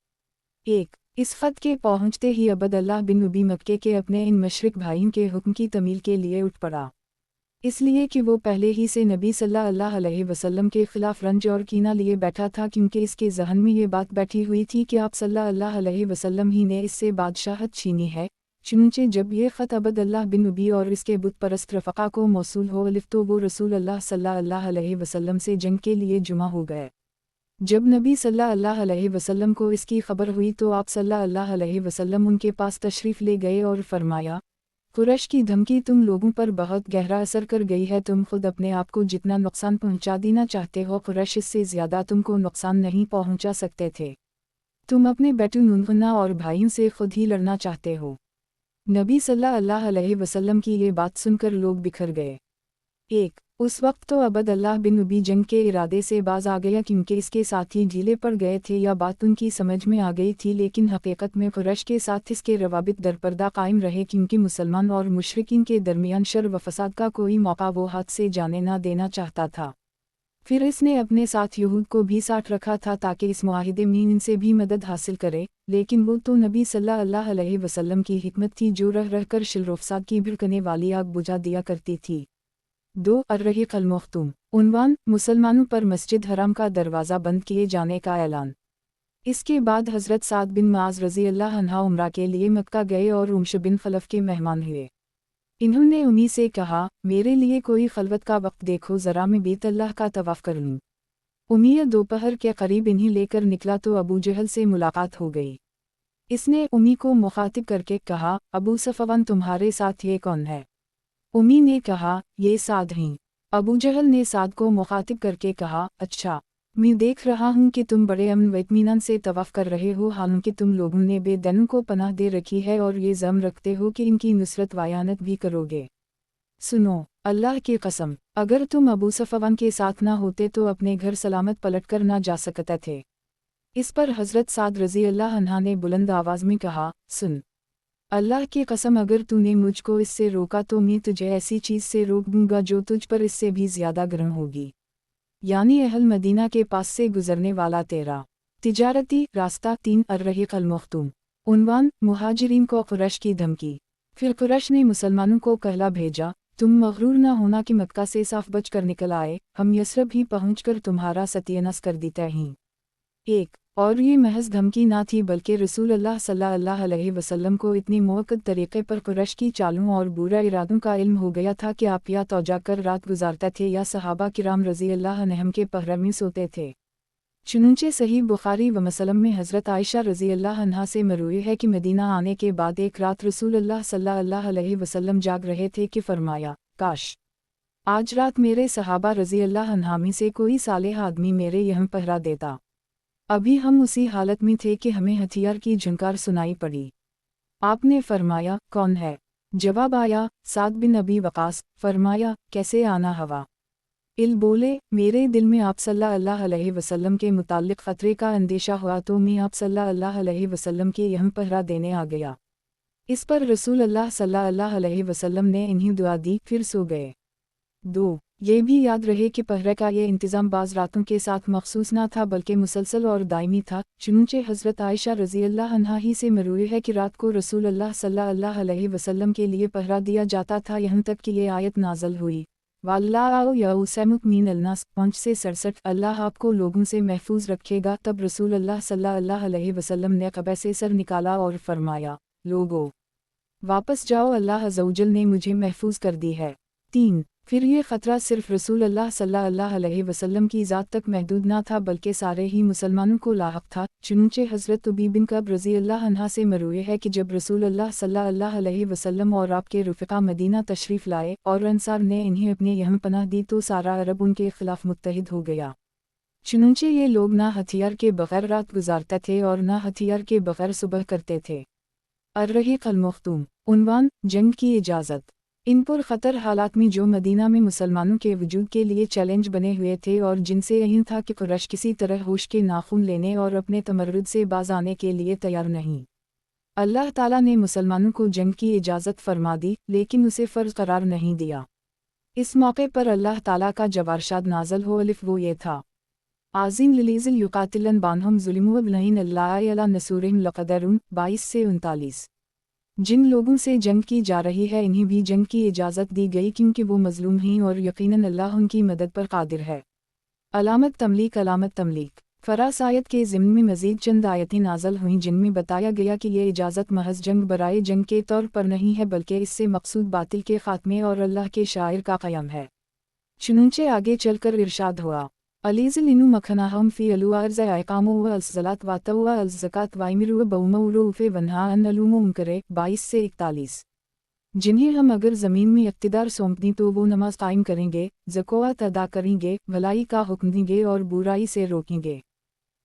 S1: 1. इस ख़त के पहुँचते ही अब्दुल्लाह बिन उबी मक्के के अपने इन मशरिक भाइयों के हुक्म की तमील के लिए उठ पड़ा, इसलिए कि वो पहले ही से नबी सल्लल्लाहु अलैहि वसल्लम के ख़िलाफ़ रंज और कीना लिए बैठा था, क्योंकि इसके ज़हन में ये बात बैठी हुई थी कि आप सल्लल्लाहु अलैहि वसल्लम ही ने इससे बादशाहत छीनी है। चुनांचे जब ये ख़त अब्दुल्लाह बिन उबी और इसके बुत परस्त रफ़क़ा को मौसूल हो तो वो रसूलुल्लाह सल्लल्लाहु अलैहि वसल्लम से जंग के लिए जुमा हो गए। जब नबी सल्लल्लाहु अलैहि वसल्लम को इसकी खबर हुई तो आप सल्लल्लाहु अलैहि वसल्लम उनके पास तशरीफ़ ले गए और फरमाया, कुरैश की धमकी तुम लोगों पर बहुत गहरा असर कर गई है। तुम खुद अपने आप को जितना नुकसान पहुंचा देना चाहते हो, कुरैश इससे ज़्यादा तुमको नुकसान नहीं पहुंचा सकते थे। तुम अपने बेटू नुनहुन्ना और भाइयों से खुद ही लड़ना चाहते हो। नबी सल्लल्लाहु अलैहि वसल्लम की ये बात सुनकर लोग बिखर गए। 1. उस वक्त तो अब्दुल्लाह बिन उबी जंग के इरादे से बाज आ गया, क्योंकि इसके साथी ढीले पड़ गए थे या बात उनकी समझ में आ गई थी, लेकिन हकीकत में कुरैश के साथ इसके रवाबित दरपर्दा कायम रहे, क्योंकि मुसलमान और मुशरिकीन के दरमियान शर व फसाद का कोई मौका वो हाथ से जाने ना देना चाहता था। फिर इसने अपने साथ यहूद को भी साथ रखा था ताकि इस मुआहिदे में इनसे भी मदद हासिल करे, लेकिन वो तो नबी सल्लल्लाहु अलैहि वसल्लम की हिकमत थी जो रह रह कर शिलरोफसाद की भड़कने वाली आग बुझा दिया करती थी। 2. अर्रहीक़ अल-मख़्तूम। उन्वान, मुसलमानों पर मस्जिद हराम का दरवाज़ा बंद किए जाने का ऐलान। इसके बाद हज़रत साद बिन मुआज़ रज़ी अल्लाह अन्हा उम्रा के लिए मक्का गए और उमश बिन खलफ़ के मेहमान हुए। इन्होंने उम्मी से कहा, मेरे लिए कोई खलवत का वक्त देखो, ज़रा मैं बैत अल्लाह का तवाफ़ कर लूँ। उम्मी दोपहर के करीब इन्हीं लेकर निकला तो अबू जहल से मुलाकात हो गई। इसने उम्मी को मुखातिब करके कहा, अबू सफ़वान तुम्हारे साथ ये कौन है? उम्मी ने कहा, ये साद हैं। अबू जहल ने साद को मुखातिब करके कहा, अच्छा, मैं देख रहा हूँ कि तुम बड़े अमन व इत्मीनान से तवाफ़ कर रहे हो, हालांकि तुम लोगों ने बेदनों को पनाह दे रखी है और ये ज़म रखते हो कि इनकी नुसरत वायानत भी करोगे। सुनो, अल्लाह की कसम, अगर तुम अबू सफ़वान के साथ ना होते तो अपने घर सलामत पलट कर ना जा सकते थे। इस पर हज़रत साद रज़ी अल्लाह अन्हा ने बुलंद आवाज़ में कहा, सुन, अल्लाह की कसम अगर तूने मुझको इससे रोका तो मैं तुझे ऐसी चीज़ से रोक दूंगा जो तुझ पर इससे भी ज़्यादा गर्म होगी, यानी अहल मदीना के पास से गुजरने वाला तेरा तिजारती रास्ता। 3 अर्रहीक़ अल-मख्तूम। उन्वान, मुहाजिरीन को कुरैश की धमकी। फिर कुरैश ने मुसलमानों को कहला भेजा, तुम मगरूर न होना कि मक्का से साफ बच कर निकल आए, हम यसरब ही पहुँचकर तुम्हारा सत्यानाश कर देते हैं। एक और ये महज धमकी ना थी बल्कि रसूल अल्लाह सल्लल्लाहु अलैहि वसल्लम को इतनी मुअक्कद तरीक़े पर कुरैश की चालों और बुरा इरादों का इल्म हो गया था कि आप या तो जाकर रात गुजारते थे या सहाबा किराम रज़ी अल्लाह अन्हुम के पहरे में सोते थे। चुनंचे सही बुखारी व मुस्लिम में हज़रत आयशा रज़ी अल्लाह अन्हा से मरूई है कि मदीना आने के बाद एक रात रसूल अल्लाह सल्लल्लाहु अलैहि वसल्लम जाग रहे थे कि फरमाया, काश आज रात मेरे सहाबा रज़ी अल्लाह अन्हुम में से कोई सालेह आदमी मेरे यहाँ पहरा देता। अभी हम उसी हालत में थे कि हमें हथियार की झंकार सुनाई पड़ी। आपने फरमाया, कौन है? जवाब आया, साद बिन अबी वक़ास। फरमाया, कैसे आना हवा? इल बोले, मेरे दिल में आप सल्लल्लाहु अलैहि वसल्लम के मुताल्लिक़ ख़तरे का अंदेशा हुआ तो मैं आप सल्लल्लाहु अलैहि वसल्लम के यहाँ पहरा देने आ गया। इस पर रसूल अल्लाह सल्लल्लाहु अलैहि वसल्लम ने इन्हें दुआ दी, फिर सो गए। 2. ये भी याद रहे कि पहरे का ये इंतज़ाम बाज़ रातों के साथ मखसूस ना था बल्कि मुसलसल और दायमी था। चुनंचे हज़रत आयशा रज़ी अल्लाह अन्हा ही से मरूई है कि रात को रसूल अल्लाह सल्लल्लाहु अलैहि वसल्लम के लिए पहरा दिया जाता था, यहाँ तक कि ये आयत नाज़िल हुई, वल्लाहु यअसिमुक मिनन्नास 5 से 67। अल्लाह आपको लोगों से महफूज रखेगा। तब रसूल अल्लाह सल्लल्लाहु अलैहि वसल्लम ने कब्र से सर निकाला और फरमाया, लोगो वापस जाओ, अल्लाह अज़्ज़वजल ने मुझे महफूज कर दी है। 3. फिर ये ख़तरा सिर्फ़ रसूल अल्लाह सल्लल्लाहु अलैहि वसल्लम की ज़ात तक महदूद ना था बल्कि सारे ही मुसलमानों को लाहक़ था। चुनंचे हज़रत उबी बिन कअब रज़ी अल्लाह अन्हा से मरूई है कि जब रसूल अल्लाह सल्लल्लाहु अलैहि वसल्लम और आपके रफ़ीक़ा मदीना तशरीफ़ लाए और अंसार ने इन्हें अपने यहाँ पनाह दी तो सारा अरब उनके ख़िलाफ़ मुत्तहिद हो गया। चुनंचे ये लोग ना हथियार के बग़ैर रात गुजारते थे और ना हथियार के बग़ैर सुबह करते थे। अर्रहीक़ अल-मख्तूम। उन्वान, जंग की इजाज़त। इन पर ख़तर हालात में जो मदीना में मुसलमानों के वजूद के लिए चैलेंज बने हुए थे और जिनसे यही था कि कुरैश किसी तरह होश के नाख़ून लेने और अपने तमर्रुद से बाज आने के लिए तैयार नहीं। अल्लाह ताला ने मुसलमानों को जंग की इजाज़त फरमा दी लेकिन उसे फ़र्ज़ करार नहीं दिया। इस मौके पर अल्लाह ताला का जब अरशाद नाज़िल हो अलिफ वो ये था, आज़िम ललीज़िल युक़ातिलन बानहुम ज़ुल्म व लहीन अल्लाह अला नसूरिहिम लक़दरुन 22 से 39। जिन लोगों से जंग की जा रही है इन्हें भी जंग की इजाज़त दी गई क्योंकि वो मज़लूम हैं और यकीनन अल्लाह उनकी मदद पर क़ादिर है। अलामत तमलीक। अलामत तमलीक। फ़रास आयत के ज़िम्न में मज़ीद चंद आयतें नाज़िल हुईं जिनमें बताया गया कि ये इजाज़त महज जंग बराए जंग के तौर पर नहीं है बल्कि इससे मकसूद बातिल के ख़ात्मे और अल्लाह के शायर का क़याम है। चुनंचे आगे चलकर इरशाद हुआ, अलीज़िलिनु मखनाहम फ़ी अलुआर्ज़ अक़ामु व अलज़लात वातउ व अलज़कात वाइमिरु व बउमउरूफ़े वन्हा अन अलूमु मुनकरे 22 से 41। जिन्हें हम अगर ज़मीन में इक़्तिदार सौंप दें तो वो नमाज कायम करेंगे, ज़कात अदा करेंगे, भलाई का हुक्म देंगे और बुराई से रोकेंगे।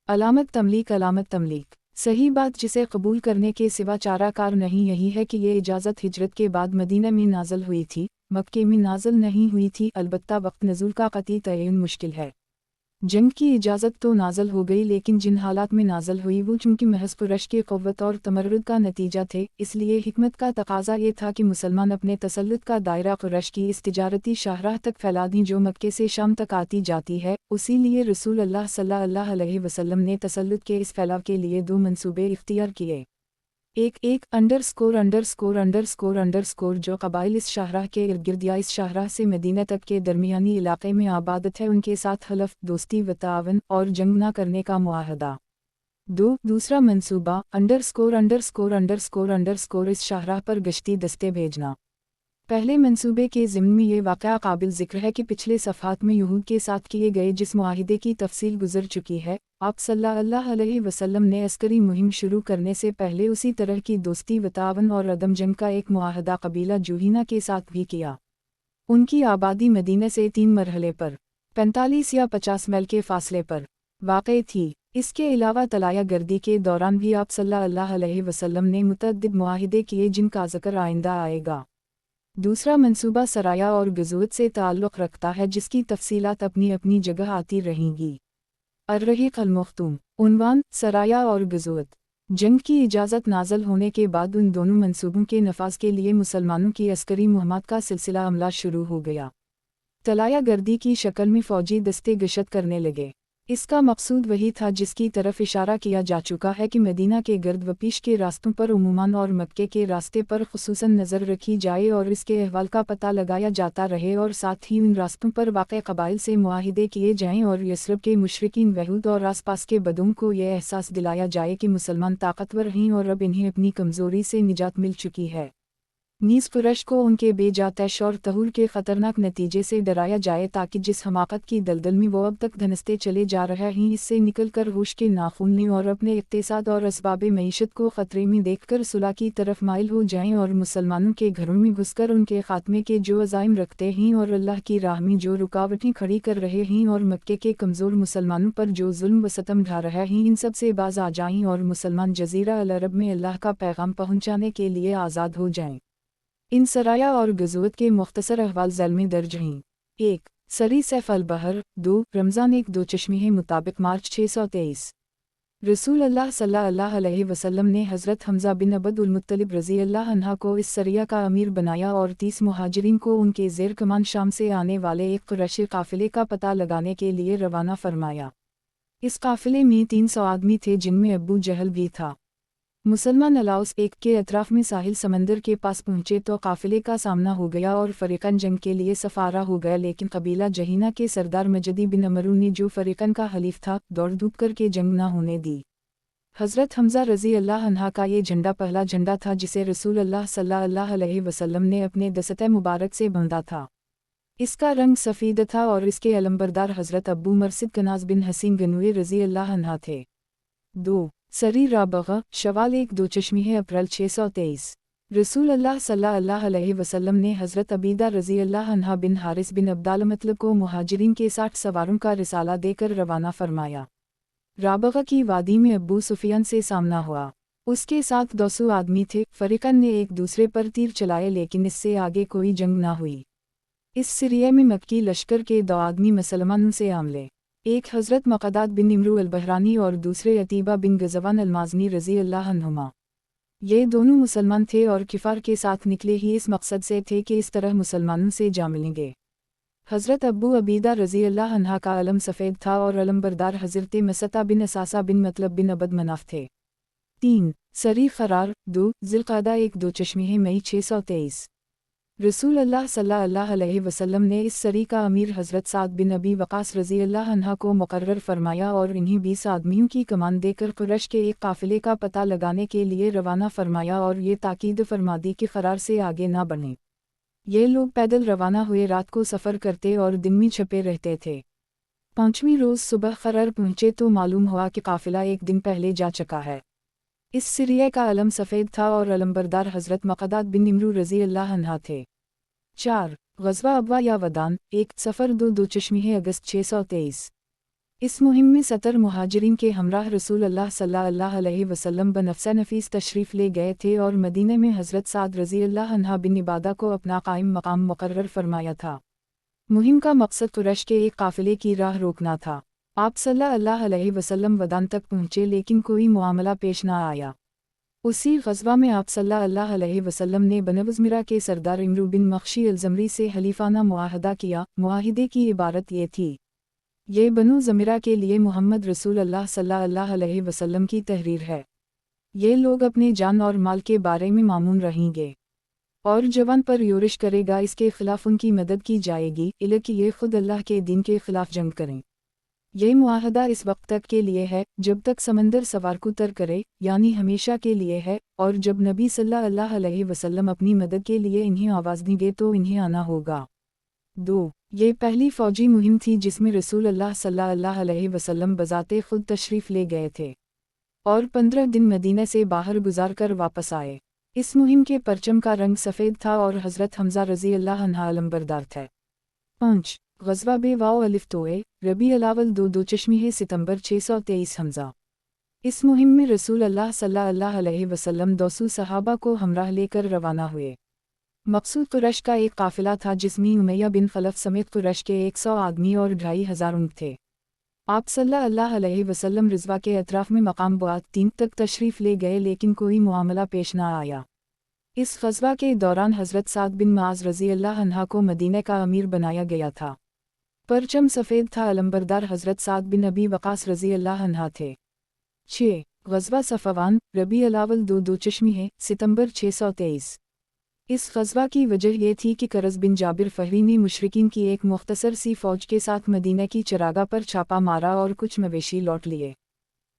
S1: अलामत तमलीक। अलामत तमलीक। सही बात जिसे कबूल करने के सिवा चाराकार नहीं यही है कि ये इजाज़त हिजरत के बाद मदीना में नाज़िल हुई थी, मक्के में नाज़िल नहीं हुई थी। अलबत्ता वक्त नज़ूल का क़तई तयन मुश्किल है। जंग की इजाज़त तो नाज़िल हो गई लेकिन जिन हालात में नाज़िल हुई वो चूँकि महज कुरैश की क़ुव्वत और तमर्रुद का नतीजा थे, इसलिए हिकमत का तकाज़ा ये था कि मुसलमान अपने तसल्लुत का दायरा कुरैश की इस तिजारती शाहराह तक फैला दें जो मक्के से शाम तक आती जाती है। उसी लिए रसूल अल्लाह सल्लल्लाहु अलैहि वसल्लम ने तसल्लुत के इस फैलाव के लिए 2 मंसूबे इख्तियार किए। एक अंडरस्कोर जो कबाइल इस शाहराह के इर्द-गिर्द या इस शाहराह से मदीना तक के दरमियानी इलाक़े में आबाद है उनके साथ हलफ, दोस्ती व तावन और जंग न करने का मुआहदा। दूसरा मंसूबा अंडरस्कोर इस शाहराह पर गश्ती दस्ते भेजना। پہلے منصوبے کے ضمن میں یہ واقعہ قابل ذکر ہے کہ پچھلے صفحات میں یہود کے ساتھ کیے گئے جس معاہدے کی تفصیل گزر چکی ہے، آپ صلی اللہ علیہ وسلم نے عسکری مہم شروع کرنے سے پہلے اسی طرح کی دوستی و تعاون اور عدم جنگ کا ایک معاہدہ قبیلہ جوہینہ کے ساتھ بھی کیا۔ ان کی آبادی مدینہ سے 3 مرحلے پر 45 یا 50 میل کے فاصلے پر واقع تھی۔ اس کے علاوہ طلایہ گردی کے دوران بھی آپ صلی اللہ علیہ وسلم نے متعدد معاہدے کیے جن کا ذکر آئندہ آئے گا۔ دوسرا منصوبہ سرایا اور غزوت سے تعلق رکھتا ہے جس کی تفصیلات اپنی اپنی جگہ آتی رہیں گی۔ الرحیق المختوم، عنوان سرایا اور غزوت۔ جنگ کی اجازت نازل ہونے کے بعد ان دونوں منصوبوں کے نفاذ کے لیے مسلمانوں کی عسکری مہمات کا سلسلہ عملہ شروع ہو گیا۔ طلایہ گردی کی شکل میں فوجی دستے گشت کرنے لگے۔ اس کا مقصود وہی تھا جس کی طرف اشارہ کیا جا چکا ہے کہ مدینہ کے گرد و پیش کے راستوں پر عموماً اور مکے کے راستے پر خصوصاً نظر رکھی جائے اور اس کے احوال کا پتہ لگایا جاتا رہے اور ساتھ ہی ان راستوں پر واقع قبائل سے معاہدے کیے جائیں اور یثرب کے مشرکین وہود اور آس پاس کے بدوم کو یہ احساس دلایا جائے کہ مسلمان طاقتور ہیں اور اب انہیں اپنی کمزوری سے نجات مل چکی ہے۔ نیز قریش کو ان کے بے جا تیش اور تہور کے خطرناک نتیجے سے ڈرایا جائے تاکہ جس حماقت کی دلدل میں وہ اب تک دھنستے چلے جا رہے ہیں اس سے نکل کر ہوش کے ناخن لیں اور اپنے اقتصاد اور اسباب معیشت کو خطرے میں دیکھ کر صلح کی طرف مائل ہو جائیں اور مسلمانوں کے گھروں میں گھس کر ان کے خاتمے کے جو عزائم رکھتے ہیں اور اللہ کی راہ میں جو رکاوٹیں کھڑی کر رہے ہیں اور مکے کے کمزور مسلمانوں پر جو ظلم و ستم ڈھا رہے ہیں ان سب سے باز آ جائیں اور مسلمان جزیرہ العرب میں اللہ کا پیغام پہنچانے کے لیے آزاد ہو جائیں۔ ان سرایا اور غزوت کے مختصر احوال ذیل میں درج ہیں۔ 1. سری سیف البحر 2. رمضان 1 دو چشمے مطابق مارچ 623 رسول اللہ صلی اللہ علیہ وسلم نے حضرت حمزہ بن عبد المطلب رضی اللہ عنہ کو اس سریہ کا امیر بنایا اور 30 مہاجرین کو ان کے زیر کمان شام سے آنے والے ایک قریشی قافلے کا پتہ لگانے کے لیے روانہ فرمایا۔ اس قافلے میں 300 آدمی تھے جن میں ابو جہل بھی تھا۔ مسلمان الاؤس 1 کے اطراف میں ساحل سمندر کے پاس پہنچے تو قافلے کا سامنا ہو گیا اور فریقین جنگ کے لیے سفارہ ہو گیا، لیکن قبیلہ جہینہ کے سردار مجدی بن عمرو نے جو فریقین کا حلیف تھا دوڑ دھوپ کر کے جنگ نہ ہونے دی۔ حضرت حمزہ رضی اللہ عنہ کا یہ جھنڈا پہلا جھنڈا تھا جسے رسول اللہ صلی اللہ علیہ وسلم نے اپنے دستہ مبارک سے باندھا تھا۔ اس کا رنگ سفید تھا اور اس کے علمبردار حضرت ابو مرثد کناز بن حسین گنوی رضی اللہ عنہ تھے۔ 2. سری رابغہ شوال 1 دو چشمے اپریل 623 رسول اللہ صلی اللہ علیہ وسلم نے حضرت عبیدہ رضی اللہ عنہ بن حارث بن عبدال مطلب کو مہاجرین کے 60 سواروں کا رسالہ دے کر روانہ فرمایا۔ رابغہ کی وادی میں ابو سفیان سے سامنا ہوا۔ اس کے ساتھ 200 آدمی تھے۔ فریقین نے ایک دوسرے پر تیر چلائے لیکن اس سے آگے کوئی جنگ نہ ہوئی۔ اس سریے میں مکی لشکر کے 2 آدمی مسلمانوں سے عاملے، ایک حضرت مقداد بن عمرو البحرانی اور دوسرے عتیبہ بن غزوان المازنی رضی اللہ عنہما۔ یہ دونوں مسلمان تھے اور کفار کے ساتھ نکلے ہی اس مقصد سے تھے کہ اس طرح مسلمانوں سے جا ملیں گے۔ حضرت ابو عبیدہ رضی اللہ عنہ کا علم سفید تھا اور علمبردار حضرت مسطہ بن اساسہ بن مطلب بن عبد مناف تھے۔ 3. سری فرار 2 ذوالقعدہ 1 دو چشمے مئی 623 رسول اللہ صلی اللہ علیہ وسلم نے اس سری کا امیر حضرت سعد بن ابی وقاص رضی اللہ عنہ کو مقرر فرمایا اور انہیں 20 آدمیوں کی کمان دے کر قریش کے ایک قافلے کا پتہ لگانے کے لیے روانہ فرمایا اور یہ تاکید فرما دی کہ فرار سے آگے نہ بڑھیں۔ یہ لوگ پیدل روانہ ہوئے رات کو سفر کرتے اور دن میں چھپے رہتے تھے۔ 5ویں روز صبح فرار پہنچے تو معلوم ہوا کہ قافلہ ایک دن پہلے جا چکا ہے۔ اس سریے کا علم سفید تھا اور علمبردار حضرت مقداد بن عمرو رضی اللہ عنہ تھے۔ 4. غزوہ ابوا یا ودان 1 صفر 2 دو چشمے اگست 623 اس مہم میں 70 مہاجرین کے ہمراہ رسول اللہ صلی اللہ علیہ وسلم بنفس نفیس تشریف لے گئے تھے اور مدینہ میں حضرت سعد رضی اللہ عنہ بن عبادہ کو اپنا قائم مقام مقرر فرمایا تھا۔ مہم کا مقصد قریش کے ایک قافلے کی راہ روکنا تھا۔ آپ صلی اللہ علیہ وسلم ودان تک پہنچے لیکن کوئی معاملہ پیش نہ آیا۔ اسی غزوہ میں آپ صلی اللہ علیہ وسلم نے بنو زمرہ کے سردار عمرو بن مخشی الزمری سے حلیفانہ معاہدہ کیا۔ معاہدے کی عبارت یہ تھی، یہ بنو زمرہ کے لیے محمد رسول اللہ صلی اللہ علیہ وسلم کی تحریر ہے۔ یہ لوگ اپنے جان اور مال کے بارے میں مامون رہیں گے اور جوان پر یورش کرے گا اس کے خلاف ان کی مدد کی جائے گی، الا کہ یہ خود اللہ کے دین کے خلاف جنگ کریں۔ ये मुआहदा इस वक्त तक के लिए है जब तक समंदर सवार को तर करे, यानी हमेशा के लिए है, और जब नबी सल्लल्लाहु अलैहि वसल्लम अपनी मदद के लिए इन्हें आवाज़ देंगे तो इन्हें आना होगा। 2. ये पहली फौजी मुहिम थी जिसमें रसूल अल्लाह सल्लल्लाहु अलैहि वसल्लम बज़ाते खुद तशरीफ़ ले गए थे और 15 दिन मदीने से बाहर गुजार कर वापस आए। इस मुहिम के परचम का रंग सफ़ेद था और हज़रत हमज़ा रज़ी अल्लाह अन्हा अलंबरदार थे। 5. ग़ज़वा बेवाओ अलिफ तोए रबी अलावल 2 चश्मी सितंबर 623 हमज़ा। इस मुहिम में रसूल अल्लाह सल्लल्लाहु अलैहि वसल्लम 200 सहाबा को हमराह लेकर रवाना हुए। मकसूद कुरैश का एक काफ़िला था जिसमें उमैया बिन खलफ समेत कुरैश के 100 आदमी और 2500 ऊँट थे। आप सल्लल्लाहु अलैहि वसल्लम रिज़वा के अतराफ़ में मकाम बुआत 3 तक तशरीफ़ ले गए लेकिन कोई मामला पेश न आया। इस ग़ज़वा के दौरान हज़रत साद बिन मुआज़ रज़ी अल्लाह अन्हा को मदीने का अमीर बनाया गया था। परचम सफ़ेद था। अलंबरदार हज़रत साद बिन अबी वक़ास रज़ी अल्लाह अन्हा थे। 6. ग़ज़वा सफ़वान रबी अलावल 2 चश्मी सितंबर 623। इस ग़ज़वा की वजह ये थी कि करज़ बिन जाबिर फ़हरी ने मुशरिकीन की एक मुख्तसर सी फ़ौज के साथ मदीने की चरागाह पर छापा मारा और कुछ मवेशी लौट लिए।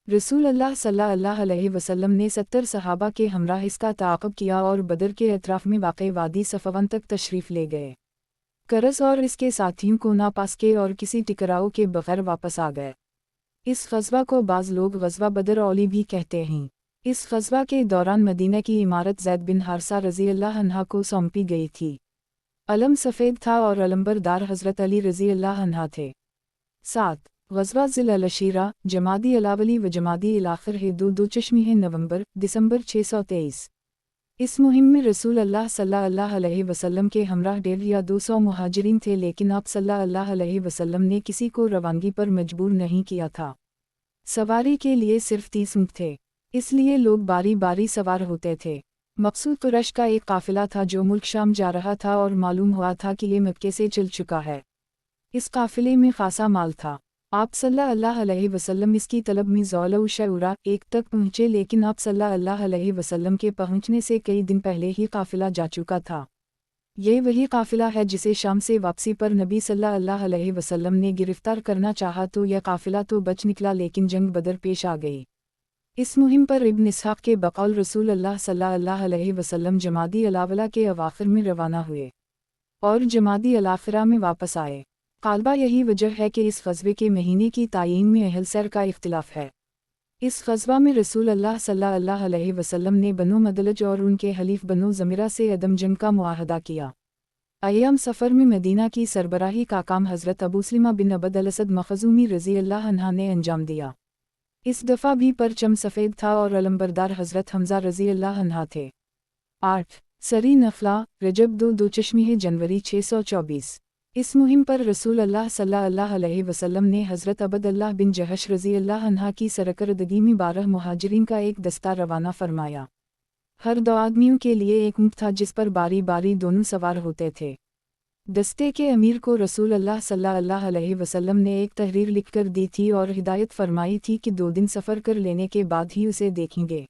S1: रसूल अल्लाह सल्लल्लाहु अलैहि वसल्लम ने 70 सहाबा के हमराह इसका ताक़ब किया और बदर के अतराफ़ में वाक़े वादी सफ़वान तक तशरीफ़ ले गए। करज़ और इसके साथियों को नापास के और किसी टकराव के बग़ैर वापस आ गए। इस ग़ज़वा को बाज़ लोग ग़ज़वा बदर औली भी कहते हैं। इस ग़ज़वा के दौरान मदीना की इमारत ज़ैद बिन हारसा रज़ी अल्लाह अन्हा को सौंपी गई थी। अलम सफ़ेद था और अलंबरदार हज़रत अली रज़ी अल्लाह अन्हा थे। 7. ग़ज़वा ज़िल अल-अशीरा जमादी अलावली व जमादी अल-आखिर है 2 चश्मी नवंबर दिसंबर 623। इस मुहिम में रसूल अल्लाह सल्लल्लाहु अलैहि वसल्लम के हमराह 150 या 200 मुहाजिरीन थे लेकिन आप सल्लल्लाहु अलैहि वसल्लम ने किसी को रवानगी पर मजबूर नहीं किया था। सवारी के लिए सिर्फ 30 ऊँट थे, इसलिए लोग बारी बारी सवार होते थे। मकसूद कुरैश का एक काफ़िला था जो मुल्क शाम जा रहा था और मालूम हुआ था कि ये मक्के से चल चुका है। इस काफ़िले में खासा माल था। आप सल्लल्लाहु अलैहि वसल्लम इसकी तलब में ज़ौल शऊरा 1 तक पहुँचे लेकिन आप सल्लल्लाहु अलैहि वसल्लम के पहुँचने से कई दिन पहले ही काफ़िला जा चुका था। ये वही काफ़िला है जिसे शाम से वापसी पर नबी सल्लल्लाहु अलैहि वसल्लम ने गिरफ्तार करना चाहा तो यह काफ़िला तो बच निकला लेकिन जंग बदर पेश आ गई। इस मुहिम पर इब्न इसहाक़ के बक़ौल रसूल अल्लाह सल्लल्लाहु अलैहि वसल्लम जमादी अल-आवला के अवाख़िर में रवाना हुए और जमादी अल-आखिरा में वापस आए। ग़ालिबा यही वजह है कि इस ग़ज़वे के महीने की तायीन में अहल सैर का इख्तिलाफ़ है। इस ग़ज़वा में रसूल अल्लाह सल्लल्लाहु अलैहि वसल्लम ने बनु मदलज और उनके हलीफ बनु ज़मीरा से अदम जंग का मुआहदा किया। अय्याम सफ़र में मदीना की सरबराही का काम हज़रत अबू सलिमा बिन अबद अल-असद मखज़ूमी रज़ी अल्लाह अन्हा ने अंजाम दिया। इस दफ़ा भी परचम सफ़ेद था और अलंबरदार हज़रत हमज़ा रज़ी अल्लाह अन्हा थे। 8. सरी नफ़ला रजब 2 चश्मी जनवरी 624। इस मुहिम पर रसूल अल्लाह सल्लल्लाहु अलैहि वसल्लम ने हज़रत अबदल्लाह बिन जहश रज़ी अल्लाह अन्हा की सरकर्दगी में 12 मुहाजिरीन का एक दस्ता रवाना फरमाया। हर 2 आदमियों के लिए एक ऊँट था जिस पर बारी बारी दोनों सवार होते थे। दस्ते के अमीर को रसूल अल्लाह सल्लल्लाहु अलैहि वसल्लम ने एक तहरीर लिखकर दी थी और हिदायत फरमाई थी कि 2 दिन सफ़र कर लेने के बाद ही उसे देखेंगे।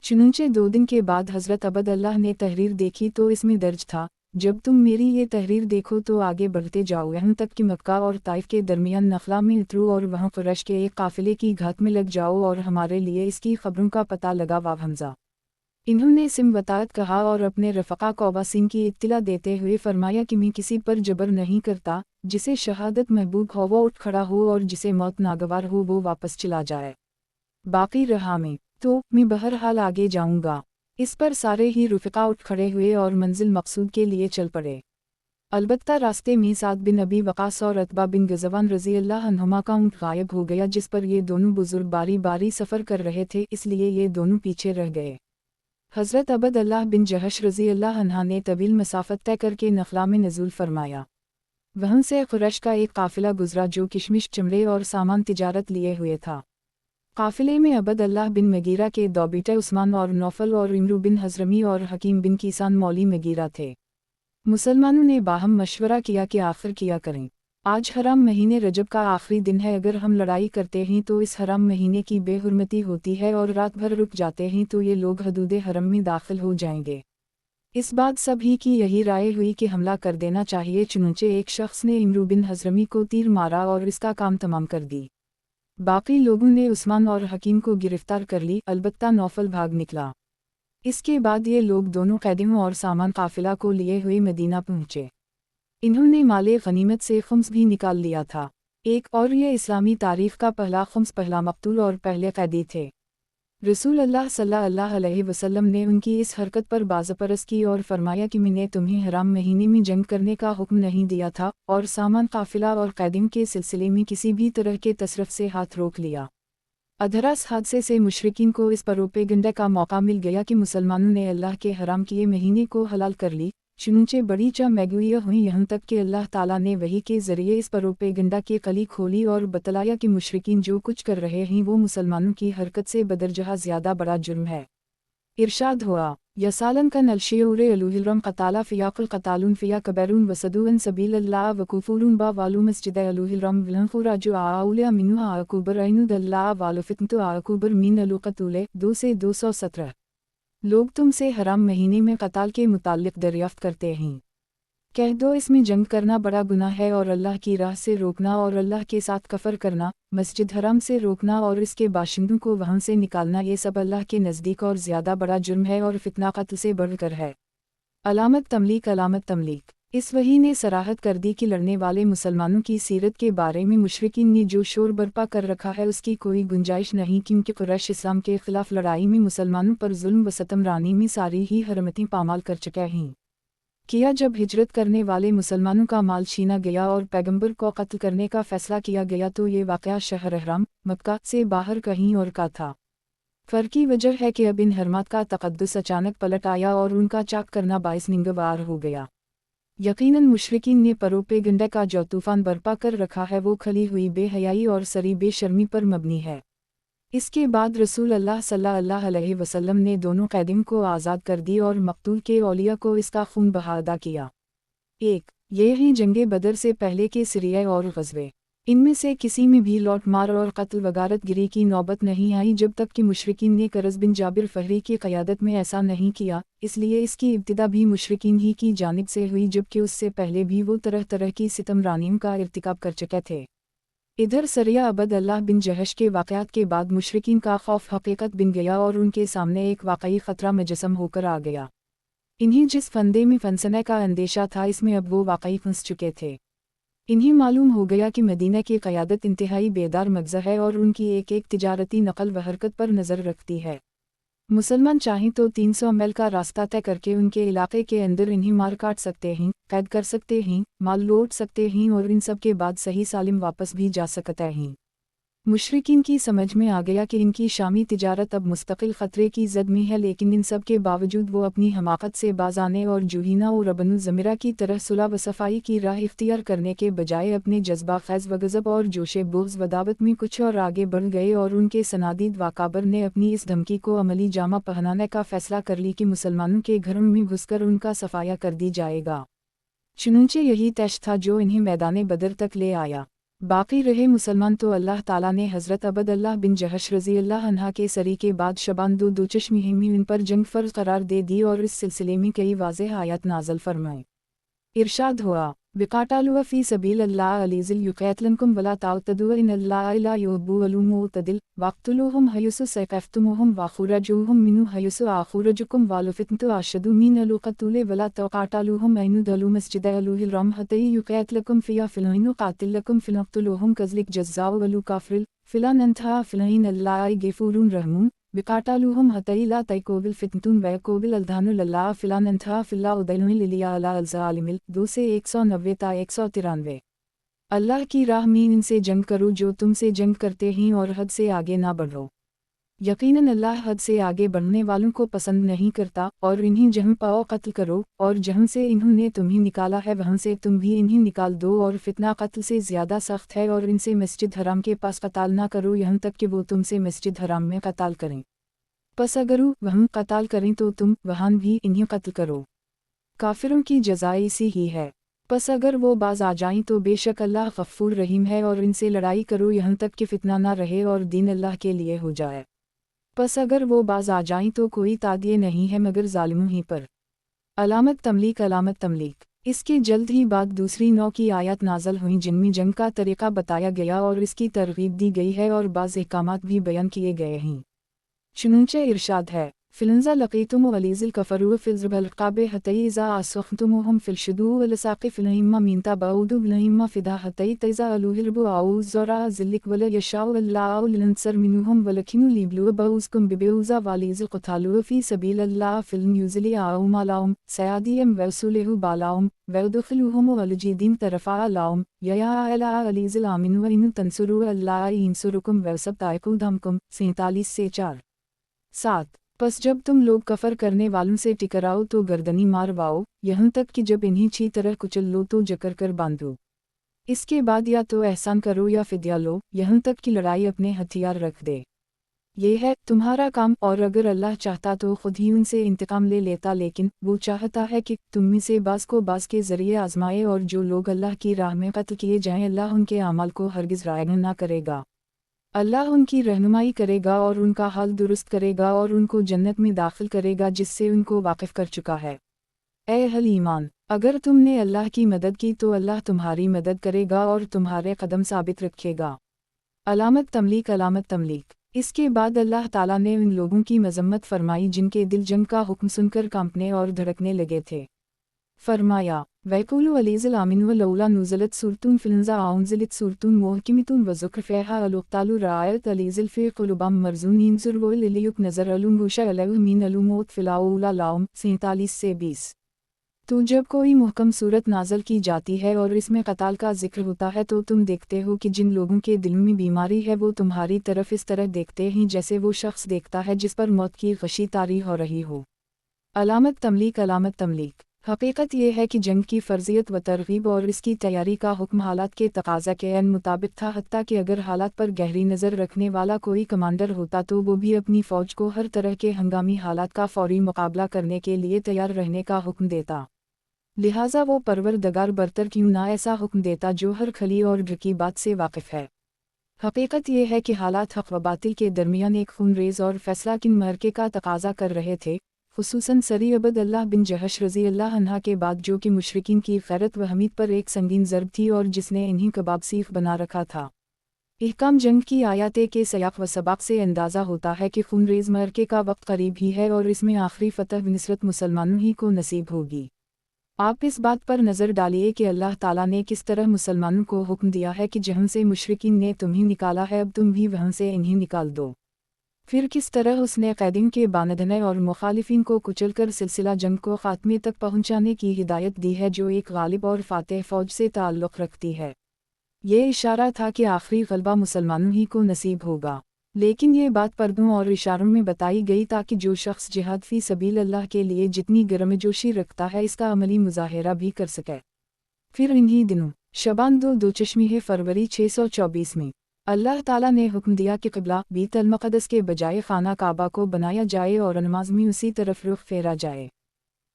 S1: चुनंचे 2 दिन के बाद हज़रत अबदल्लाह ने तहरीर देखी तो इसमें दर्ज था, जब तुम मेरी ये तहरीर देखो तो आगे बढ़ते जाओ यहाँ तक कि मक्का और ताइफ के दरमियान नखला में उतरो और वहाँ कुरैश के एक काफ़िले की घात में लग जाओ और हमारे लिए इसकी खबरों का पता लगा वाव हमज़ा। इन्होंने सिम वतात कहा और अपने रफ़क़ा कौबासिम की इत्तिला देते हुए फरमाया कि मैं किसी पर जबर नहीं करता, जिसे शहादत महबूब हो वो उठ खड़ा हो और जिसे मौत नागवार हो वो वापस चला जाए। बाकी रहा मैं तो मैं बहरहाल आगे जाऊंगा। इस पर सारे ही रफ़क़ा उठ खड़े हुए और मंजिल मकसूद के लिए चल पड़े। अलबत्ता रास्ते में साद बिन अबी वक़ास और अतबा बिन ग़ज़वान रज़ी अल्लाह अन्हुमा का ऊँट गायब हो गया जिस पर ये दोनों बुज़ुर्ग बारी बारी सफ़र कर रहे थे, इसलिए ये दोनों पीछे रह गए। हज़रत अबदल्लाह बिन जहश रज़ी अल्लाह अन्हा ने तवील मसाफ़त तय करके नखला में नज़ूल फरमाया। वहाँ से कुरैश का एक काफ़िला गुज़रा जो किशमिश, चमड़े और सामान तिजारत लिए हुए था। काफ़िले में अबदल्लाह बिन मगीरा के 2 बेटे उस्मान और नौफल और इमरू बिन हज़रमी और हकीम बिन कीसान मौली मगीरा थे। मुसलमानों ने बाहम मशवरा किया कि आखिर किया करें। आज हराम महीने रजब का आखिरी दिन है, अगर हम लड़ाई करते हैं तो इस हराम महीने की बेहुरमती होती है और रात भर रुक जाते हैं तो ये लोग हदूदे हरम में दाखिल हो जाएंगे। اس بعد سب ہی کی یہی رائے ہوئی کہ حملہ کر دینا چاہیے، چنانچہ ایک شخص نے عمرو بن حضرمی کو تیر مارا اور اس کا کام تمام کر دی۔ باقی لوگوں نے عثمان اور حکیم کو گرفتار کر لی، البتہ نوفل بھاگ نکلا۔ اس کے بعد یہ لوگ دونوں قیدیوں اور سامان قافلہ کو لیے ہوئے مدینہ پہنچے۔ انہوں نے مال غنیمت سے خمس بھی نکال لیا تھا۔ ایک اور یہ اسلامی تاریخ کا پہلا خمس، پہلا مقتول اور پہلے قیدی تھے۔ رسول اللہ صلی اللہ علیہ وسلم نے ان کی اس حرکت پر بازپرس کی اور فرمایا کہ میں نے تمہیں حرام مہینے میں جنگ کرنے کا حکم نہیں دیا تھا، اور سامان قافلہ اور قیدیوں کے سلسلے میں کسی بھی طرح کے تصرف سے ہاتھ روک لیا۔ ادھراس حادثے سے مشرکین کو اس پروپیگنڈا کا موقع مل گیا کہ مسلمانوں نے اللہ کے حرام کیے مہینے کو حلال کر لی، چنانچہ بڑی چمگوئیاں ہوئیں، یہاں تک کہ اللہ تعالیٰ نے وحی کے ذریعے اس پروپیگنڈا کی کلی کھولی اور بتلایا کہ مشرکین جو کچھ کر رہے ہیں وہ مسلمانوں کی حرکت سے بدرجہ زیادہ بڑا جرم ہے۔ ارشاد ہوا، یسالن کا نلشیور الوہلرم قتالہ فیاق القتالون فیا کبیرون وسدون سبیل اللہ وکفورون با والو مسجد الوہلرم ولنخراج آولیا منو آکوبر عیند اللہ والفتنت آکوبر مین القتولے 2 سے 217۔ لوگ تم سے حرام مہینے میں قتال کے متعلق دریافت کرتے ہیں، کہہ دو اس میں جنگ کرنا بڑا گناہ ہے، اور اللہ کی راہ سے روکنا اور اللہ کے ساتھ کفر کرنا، مسجد حرام سے روکنا اور اس کے باشندوں کو وہاں سے نکالنا، یہ سب اللہ کے نزدیک اور زیادہ بڑا جرم ہے اور فتنہ قتل سے بڑھ کر ہے۔ علامت تملیک، علامت تملیک۔ اس وحی نے صراحت کر دی کہ لڑنے والے مسلمانوں کی سیرت کے بارے میں مشرکین نے جو شور برپا کر رکھا ہے اس کی کوئی گنجائش نہیں، کیونکہ قریش اسلام کے خلاف لڑائی میں مسلمانوں پر ظلم و ستم رانی میں ساری ہی حرمتیں پامال کر چکے ہیں۔ کیا جب ہجرت کرنے والے مسلمانوں کا مال چھینا گیا اور پیغمبر کو قتل کرنے کا فیصلہ کیا گیا تو یہ واقعہ شہر حرام مکہ سے باہر کہیں اور کا تھا۔ فرق کی وجہ ہے کہ اب ان حرمات کا تقدس اچانک پلٹ آیا اور ان کا چاک کرنا باعث ننگوار ہو گیا۔ یقیناً مشرکین نے پروپیگنڈا کا جو طوفان برپا کر رکھا ہے وہ کھلی ہوئی بے حیائی اور سری بے شرمی پر مبنی ہے۔ اس کے بعد رسول اللہ صلی اللہ علیہ وسلم نے دونوں قیدیوں کو آزاد کر دی اور مقتول کے اولیاء کو اس کا خون بہا ادا کیا۔ 1۔ یہ ہی جنگ بدر سے پہلے کے سریہ اور غزوے، ان میں سے کسی میں بھی لوٹ مار اور قتل و غارت گری کی نوبت نہیں آئی جب تک کہ مشرکین نے قرظ بن جابر فہری کی قیادت میں ایسا نہیں کیا، اس لیے اس کی ابتدا بھی مشرکین ہی کی جانب سے ہوئی، جبکہ اس سے پہلے بھی وہ طرح طرح کی ستم رانیوں کا ارتکاب کر چکے تھے۔ ادھر سریہ عبد اللہ بن جہش کے واقعات کے بعد مشرکین کا خوف حقیقت بن گیا اور ان کے سامنے ایک واقعی خطرہ مجسم ہو کر آ گیا۔ انہیں جس فندے میں پھنسنے کا اندیشہ تھا اس میں اب وہ واقعی پھنس چکے تھے۔ انہیں معلوم ہو گیا کہ مدینہ کی قیادت انتہائی بیدار مغز ہے اور ان کی ایک ایک تجارتی نقل و حرکت پر نظر رکھتی ہے۔ مسلمان چاہیں تو 300 میل کا راستہ طے کر کے ان کے علاقے کے اندر انہیں مار کاٹ سکتے ہیں، قید کر سکتے ہیں، مال لوٹ سکتے ہیں اور ان سب کے بعد صحیح سالم واپس بھی جا سکتے ہیں۔ مشرکین کی سمجھ میں آ گیا کہ ان کی شامی تجارت اب مستقل خطرے کی زد میں ہے، لیکن ان سب کے باوجود وہ اپنی حماقت سے باز آنے اور جوہینہ اور بنو زمرہ کی طرح صلح و صفائی کی راہ اختیار کرنے کے بجائے اپنے جذبہ خیز و غضب اور جوش بغض و دعوت میں کچھ اور آگے بڑھ گئے، اور ان کے سنادید واکابر نے اپنی اس دھمکی کو عملی جامہ پہنانے کا فیصلہ کر لی کہ مسلمانوں کے گھروں میں گھس کر ان کا صفایا کر دی جائے گا۔ چنانچہ یہی طیش تھا جو انہیں میدان بدر تک لے آیا۔ باقی رہے مسلمان تو اللہ تعالیٰ نے حضرت عبد اللہ بن جہش رضی اللہ عنہ کے سری کے بعد شبان دو چشمہ میں ان پر جنگ فرض قرار دے دی اور اس سلسلے میں کئی واضح آیات نازل فرمائیں۔ ارشاد ہوا، وقاتلوا فی سبیل اللہ علیذل یقاتلنکم ولا تعتدوا ان اللہ لا یحب المعتدل واقتلوہم حیث ثقفتموہم واخرجوہم من حیث اخرجوکم والفتنۃ اشد من القتل ولا تقاتلوہم عند المسجد الحرام حتی یقاتلکم فیہ فلان قاتلکم فلان اقتلوہم کذلک جزاء الکافر فلان انتہا فلان اللہ غفور رحیم وقاتلوہم حتی لا تکون الفتنۃ ویکون الدین للہ فلان انتہا فاللہ دین للیا علی الظالمین 2 سے 190 تا 193۔ اللہ کی راہ میں ان سے جنگ کرو جو تم سے جنگ کرتے ہیں اور حد سے آگے نہ بڑھو، یقیناً اللہ حد سے آگے بڑھنے والوں کو پسند نہیں کرتا، اور انہیں جہاں پاؤ قتل کرو، اور جہاں سے انہوں نے تمہیں نکالا ہے وہاں سے تم بھی انہیں نکال دو، اور فتنہ قتل سے زیادہ سخت ہے، اور ان سے مسجد حرام کے پاس قتال نہ کرو یہاں تک کہ وہ تم سے مسجد حرام میں قتال کریں، پس اگر وہاں قتال کریں تو تم وہاں بھی انہیں قتل کرو، کافروں کی جزائے اسی ہی ہے، پس اگر وہ باز آ جائیں تو بے شک اللہ غفور رحیم ہے، اور ان سے لڑائی کرو یہاں تک کہ فتنہ نہ رہے اور دین اللہ کے لیے ہو جائے، پس اگر وہ باز آ جائیں تو کوئی تعدیہ نہیں ہے مگر ظالموں ہی پر۔ अलामत तमलीक। इसके जल्द ही बाद दूसरी नौ की आयत नाज़ल हुई जिनमें जंग का तरीक़ा बताया गया और इसकी तरगीब दी गई है और बाज़ अहकामात भी बयान किए गए हैं। चुनांचे इरशाद है फ़िलंज़ा लक़ीतुम वलीज़िल कफ़रू फ़िज़्रबलक़ाब हतई इज़ा आसख़्तुमुहुम फ़िलशुदू वलसाक़ि फ़िलहिम्मा मीनता बाऊदु बिलहिम्मा फ़िदा हतई तइज़ा अलूहिरबु आऊज़ ज़रा ज़िल्लिक वल यशाउ अल्लाह लिनसर मिनुहुम वलकिनु लीब्लु बाऊज़कुम बिबेउज़ा वालीज़िल क़तालु फ़ी सबीलिल्लाह फ़िल्म युज़िली आउम अलाउम सयादियम वसूलेहु बालाउम वदखलुहुम वलजीदीन तरफ़ा लाउम या अला अलीज़िल आमिन व इन तंसुरु अल्लाह इंसुरुकुम वसब ताइकुदमकुम 47 से 4। 7। बस जब तुम लोग कफर करने वालों से टकराओ तो गर्दनी मारवाओ, यहाँ तक कि जब इन्हीं अच्छी तरह कुचल लो तो जकड़ कर बांधो। इसके बाद या तो एहसान करो या फिद्या लो, यहाँ तक कि लड़ाई अपने हथियार रख दे। ये है तुम्हारा काम, और अगर अल्लाह चाहता तो खुद ही उनसे इंतकाम ले लेता, लेकिन वो चाहता है कि तुम में से बाज़ को बाज़ के ज़रिए आजमाए, और जो लोग अल्लाह की राह में कत्ल किए जाएं अल्लाह उनके अमाल को हरगिज़ रायगा ना करेगा। अल्लाह उनकी रहनुमाई करेगा और उनका हाल दुरुस्त करेगा और उनको जन्नत में दाखिल करेगा जिससे उनको वाकिफ़ कर चुका है। ए अहल ईमान, अगर तुमने अल्लाह की मदद की तो अल्लाह तुम्हारी मदद करेगा और तुम्हारे कदम साबित रखेगा। अलामत तमलीक। इसके बाद अल्लाह ताला ने उन लोगों की मजम्मत फरमाई जिनके दिल जंग का हुक्म सुनकर कांपने और धड़कने लगे थे। फरमाया वैकुलु अलीज़िल आमिन व लौला नुज़लत सूरतुन फ़िलंज़ा आउंज़िलत सूरतुन मुहकिमतुन व ज़ुख्रफ़हा अलुक़तालु रायत अलीज़िल फ़ी क़ुलुबम मरज़ून इंज़ुर व लिलियुक नज़र अलुमुशा अलैहु मीन अलुमोत फ़िलाउला लाउम 47 से 20। तो जब कोई मुहकम सूरत नाज़ल की जाती है और इसमें क़ताल का ज़िक्र होता है तो तुम देखते हो कि जिन लोगों के दिल में बीमारी है वो तुम्हारी तरफ इस तरह देखते हैं जैसे वो शख्स देखता है जिस पर मौत की ग़शी तारी हो रही हो। अलामत तमलीक। हकीकत ये है कि जंग की फ़र्ज़ियत व तरग़ीब और इसकी तैयारी का हुक्म हालात के तकाज़ा के ऐन मुताबिक था, हत्ता कि अगर हालात पर गहरी नज़र रखने वाला कोई कमांडर होता तो वो भी अपनी फ़ौज को हर तरह के हंगामी हालात का फ़ौरी मुकाबला करने के लिए तैयार रहने का हुक्म देता। लिहाजा वो परवरदिगार बरतर क्यों ना ऐसा हुक्म देता जो हर खली और ढकी बात से वाकिफ़ है। हकीकत ये है कि हालात हक़ व बातिल के दरमियान एक खूनरेज़ और फ़ैसला किन मरके का तकाज़ा कर रहे थे, खुसूसन सरी अबद अल्लाह बिन जहश रज़ी अल्लाह अन्हा के बाद, जो कि मुशरिकीन की ग़ैरत व हमीद पर एक संगीन ज़रब थी और जिसने इन्हीं कबाब सीख बना रखा था। इहकाम जंग की आयाते के सयाक़ व सबाक़ से अंदाज़ा होता है कि खूनरेज़ मरके का वक्त करीब ही है और इसमें आखिरी फ़तह बिनसरत मुसलमानों ही को नसीब होगी। आप इस बात पर नज़र डालिए कि अल्लाह ताला ने किस तरह मुसलमानों को हुक्म दिया है कि जहाँ से मुशरिकीन ने तुम्हें निकाला है अब तुम भी वहाँ से इन्हें निकाल दो। फिर किस तरह उसने कैदीन के बांधने और मुखालिफिन को कुचलकर सिलसिला जंग को ख़ात्मे तक पहुँचाने की हिदायत दी है, जो एक गालिब और फ़ातेह फ़ौज से ताल्लुक़ रखती है। ये इशारा था कि आखिरी ग़लबा मुसलमानों ही को नसीब होगा, लेकिन ये बात पर्दों और इशारों में बताई गई ताकि जो शख्स जिहाद फ़ी सबील अल्लाह के लिए जितनी गर्मजोशी रखता है इसका अमली मुज़ाहिरा भी कर सके। फिर इन्हीं दिनों शबान 2 चश्मीह फरवरी 624 में अल्लाह ताला ने हुक्म दिया कि क़िबला बैतुल मक़दस के बजाय खाना काबा को बनाया जाए और नमाज में उसी तरफ रुख फेरा जाए।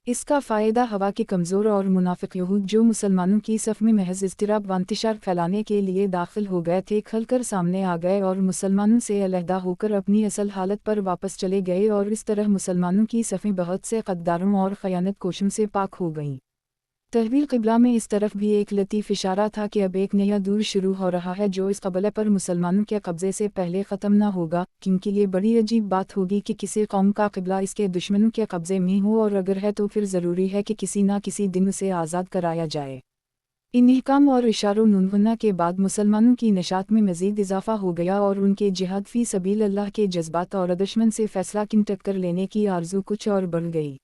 S1: इसका फ़ायदा हवा के कमज़ोर और मुनाफ़िक यहूद जो मुसलमानों की सफ़ में महज़ इज़्तिराब व इंतिशार फैलाने के लिए दाखिल हो गए थे, खलकर सामने आ गए और मुसलमानों से अलहदा होकर अपनी असल हालत पर वापस चले गए, और इस तरह मुसलमानों की सफ़ें बहुत से क़द्दारों और ख़यानत कोशों से पाक हो गईं। तहवील क़िबला में इस तरफ भी एक लतीफ़ इशारा था कि अब एक नया दौर शुरू हो रहा है जो इस क़बीले पर मुसलमानों के कब्ज़े से पहले ख़त्म न होगा, क्योंकि ये बड़ी अजीब बात होगी कि किसी कौम का क़िबला इसके दुश्मनों के कब्ज़े में हो, और अगर है तो फिर ज़रूरी है कि किसी न किसी दिन उसे आज़ाद कराया जाए। इन अहकाम और इशारों नुनवना के बाद मुसलमानों की नशात में मज़ीद इजाफ़ा हो गया और उनके जिहाद फ़ी सबील अल्लाह के जज्बात और दुश्मन से फ़ैसला किन टक्कर लेने की आरज़ू कुछ और बढ़ गई।